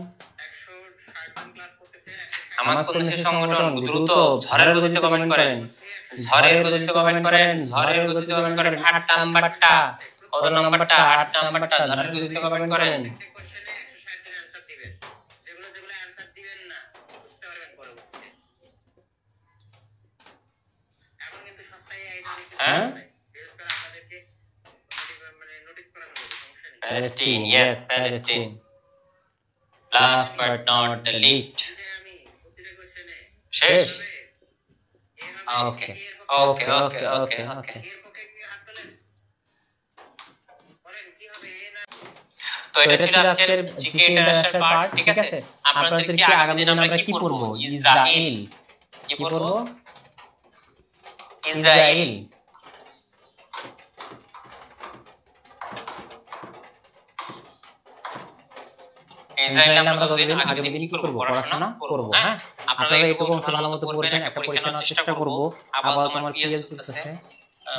হামাস কোন দেশের সংগঠন দ্রুত ঝড়ের গতিতে কমেন্ট করেন ঝড়ের গতিতে কমেন্ট করেন ঝড়ের গতিতে কমেন্ট করেন 8 নাম্বারটা কত নাম্বারটা 8 নাম্বারটা ঝড়ের গতিতে কমেন্ট করেন হ্যাঁ Palestine, yes Palestine. Last but not the least, শেষ। ওকে ওকে ওকে ওকে ওকে। তো এটা ছিল আজকের জিকে ইন্টারন্যাশনাল পার্ট, ঠিক আছে। আপনাদেরকে আগামী দিন আমরা কি পড়বো? ইসরায়েল। কি পড়বো? ইসরায়েল। ইসরায়েল আমরা কতদিন আগামী দিন কি করব? পড়াশোনা করব। হ্যাঁ আপনারা এরকম ভালোমতো পড়বেন, একটা পরীক্ষা নেওয়ার চেষ্টা করব। আবার তোমার পিএস চলতেছে,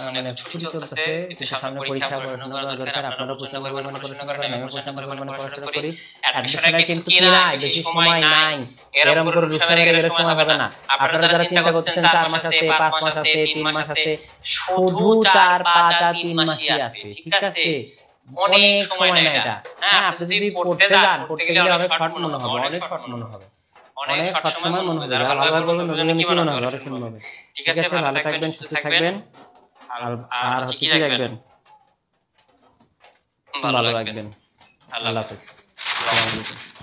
মানে ছুটি চলতেছে, একটু সামনে পরীক্ষা, পড়াশোনা করা দরকার। আপনারা প্রচন্ড পরিমাণে পড়াশোনা করেন, আমি প্রচন্ড পরিমাণে পড়াশোনা করি। অ্যাডমিশনের কিন্তু কি না বেশি সময় নাই, এরকম করে রুশামের গেলে সময় হবে না। আপনারা যারা চিন্তা করছেন 4 মাস আছে, 5 মাস আছে, 3 মাস আছে, শুধু 4 5 আর 3 মাসই আছে, ঠিক আছে। অনেক সময় না এটা। হ্যাঁ আপনি যদি পড়তে যান, পড়তে গেলে অনেক শর্ট মনে হবে, অনেক শর্ট মনে হবে, অনেক শর্ট সময় মনে হবে। যারা ভালোভাবে বলবেন দুজনে কি মনে হবে? অনেক সুন্দর হবে। ঠিক আছে, ভালো থাকবেন, সুস্থ থাকবেন, আর হচ্ছে কি রাখবেন? ভালো রাখবেন। আল্লাহ হাফেজ। আসসালামু আলাইকুম।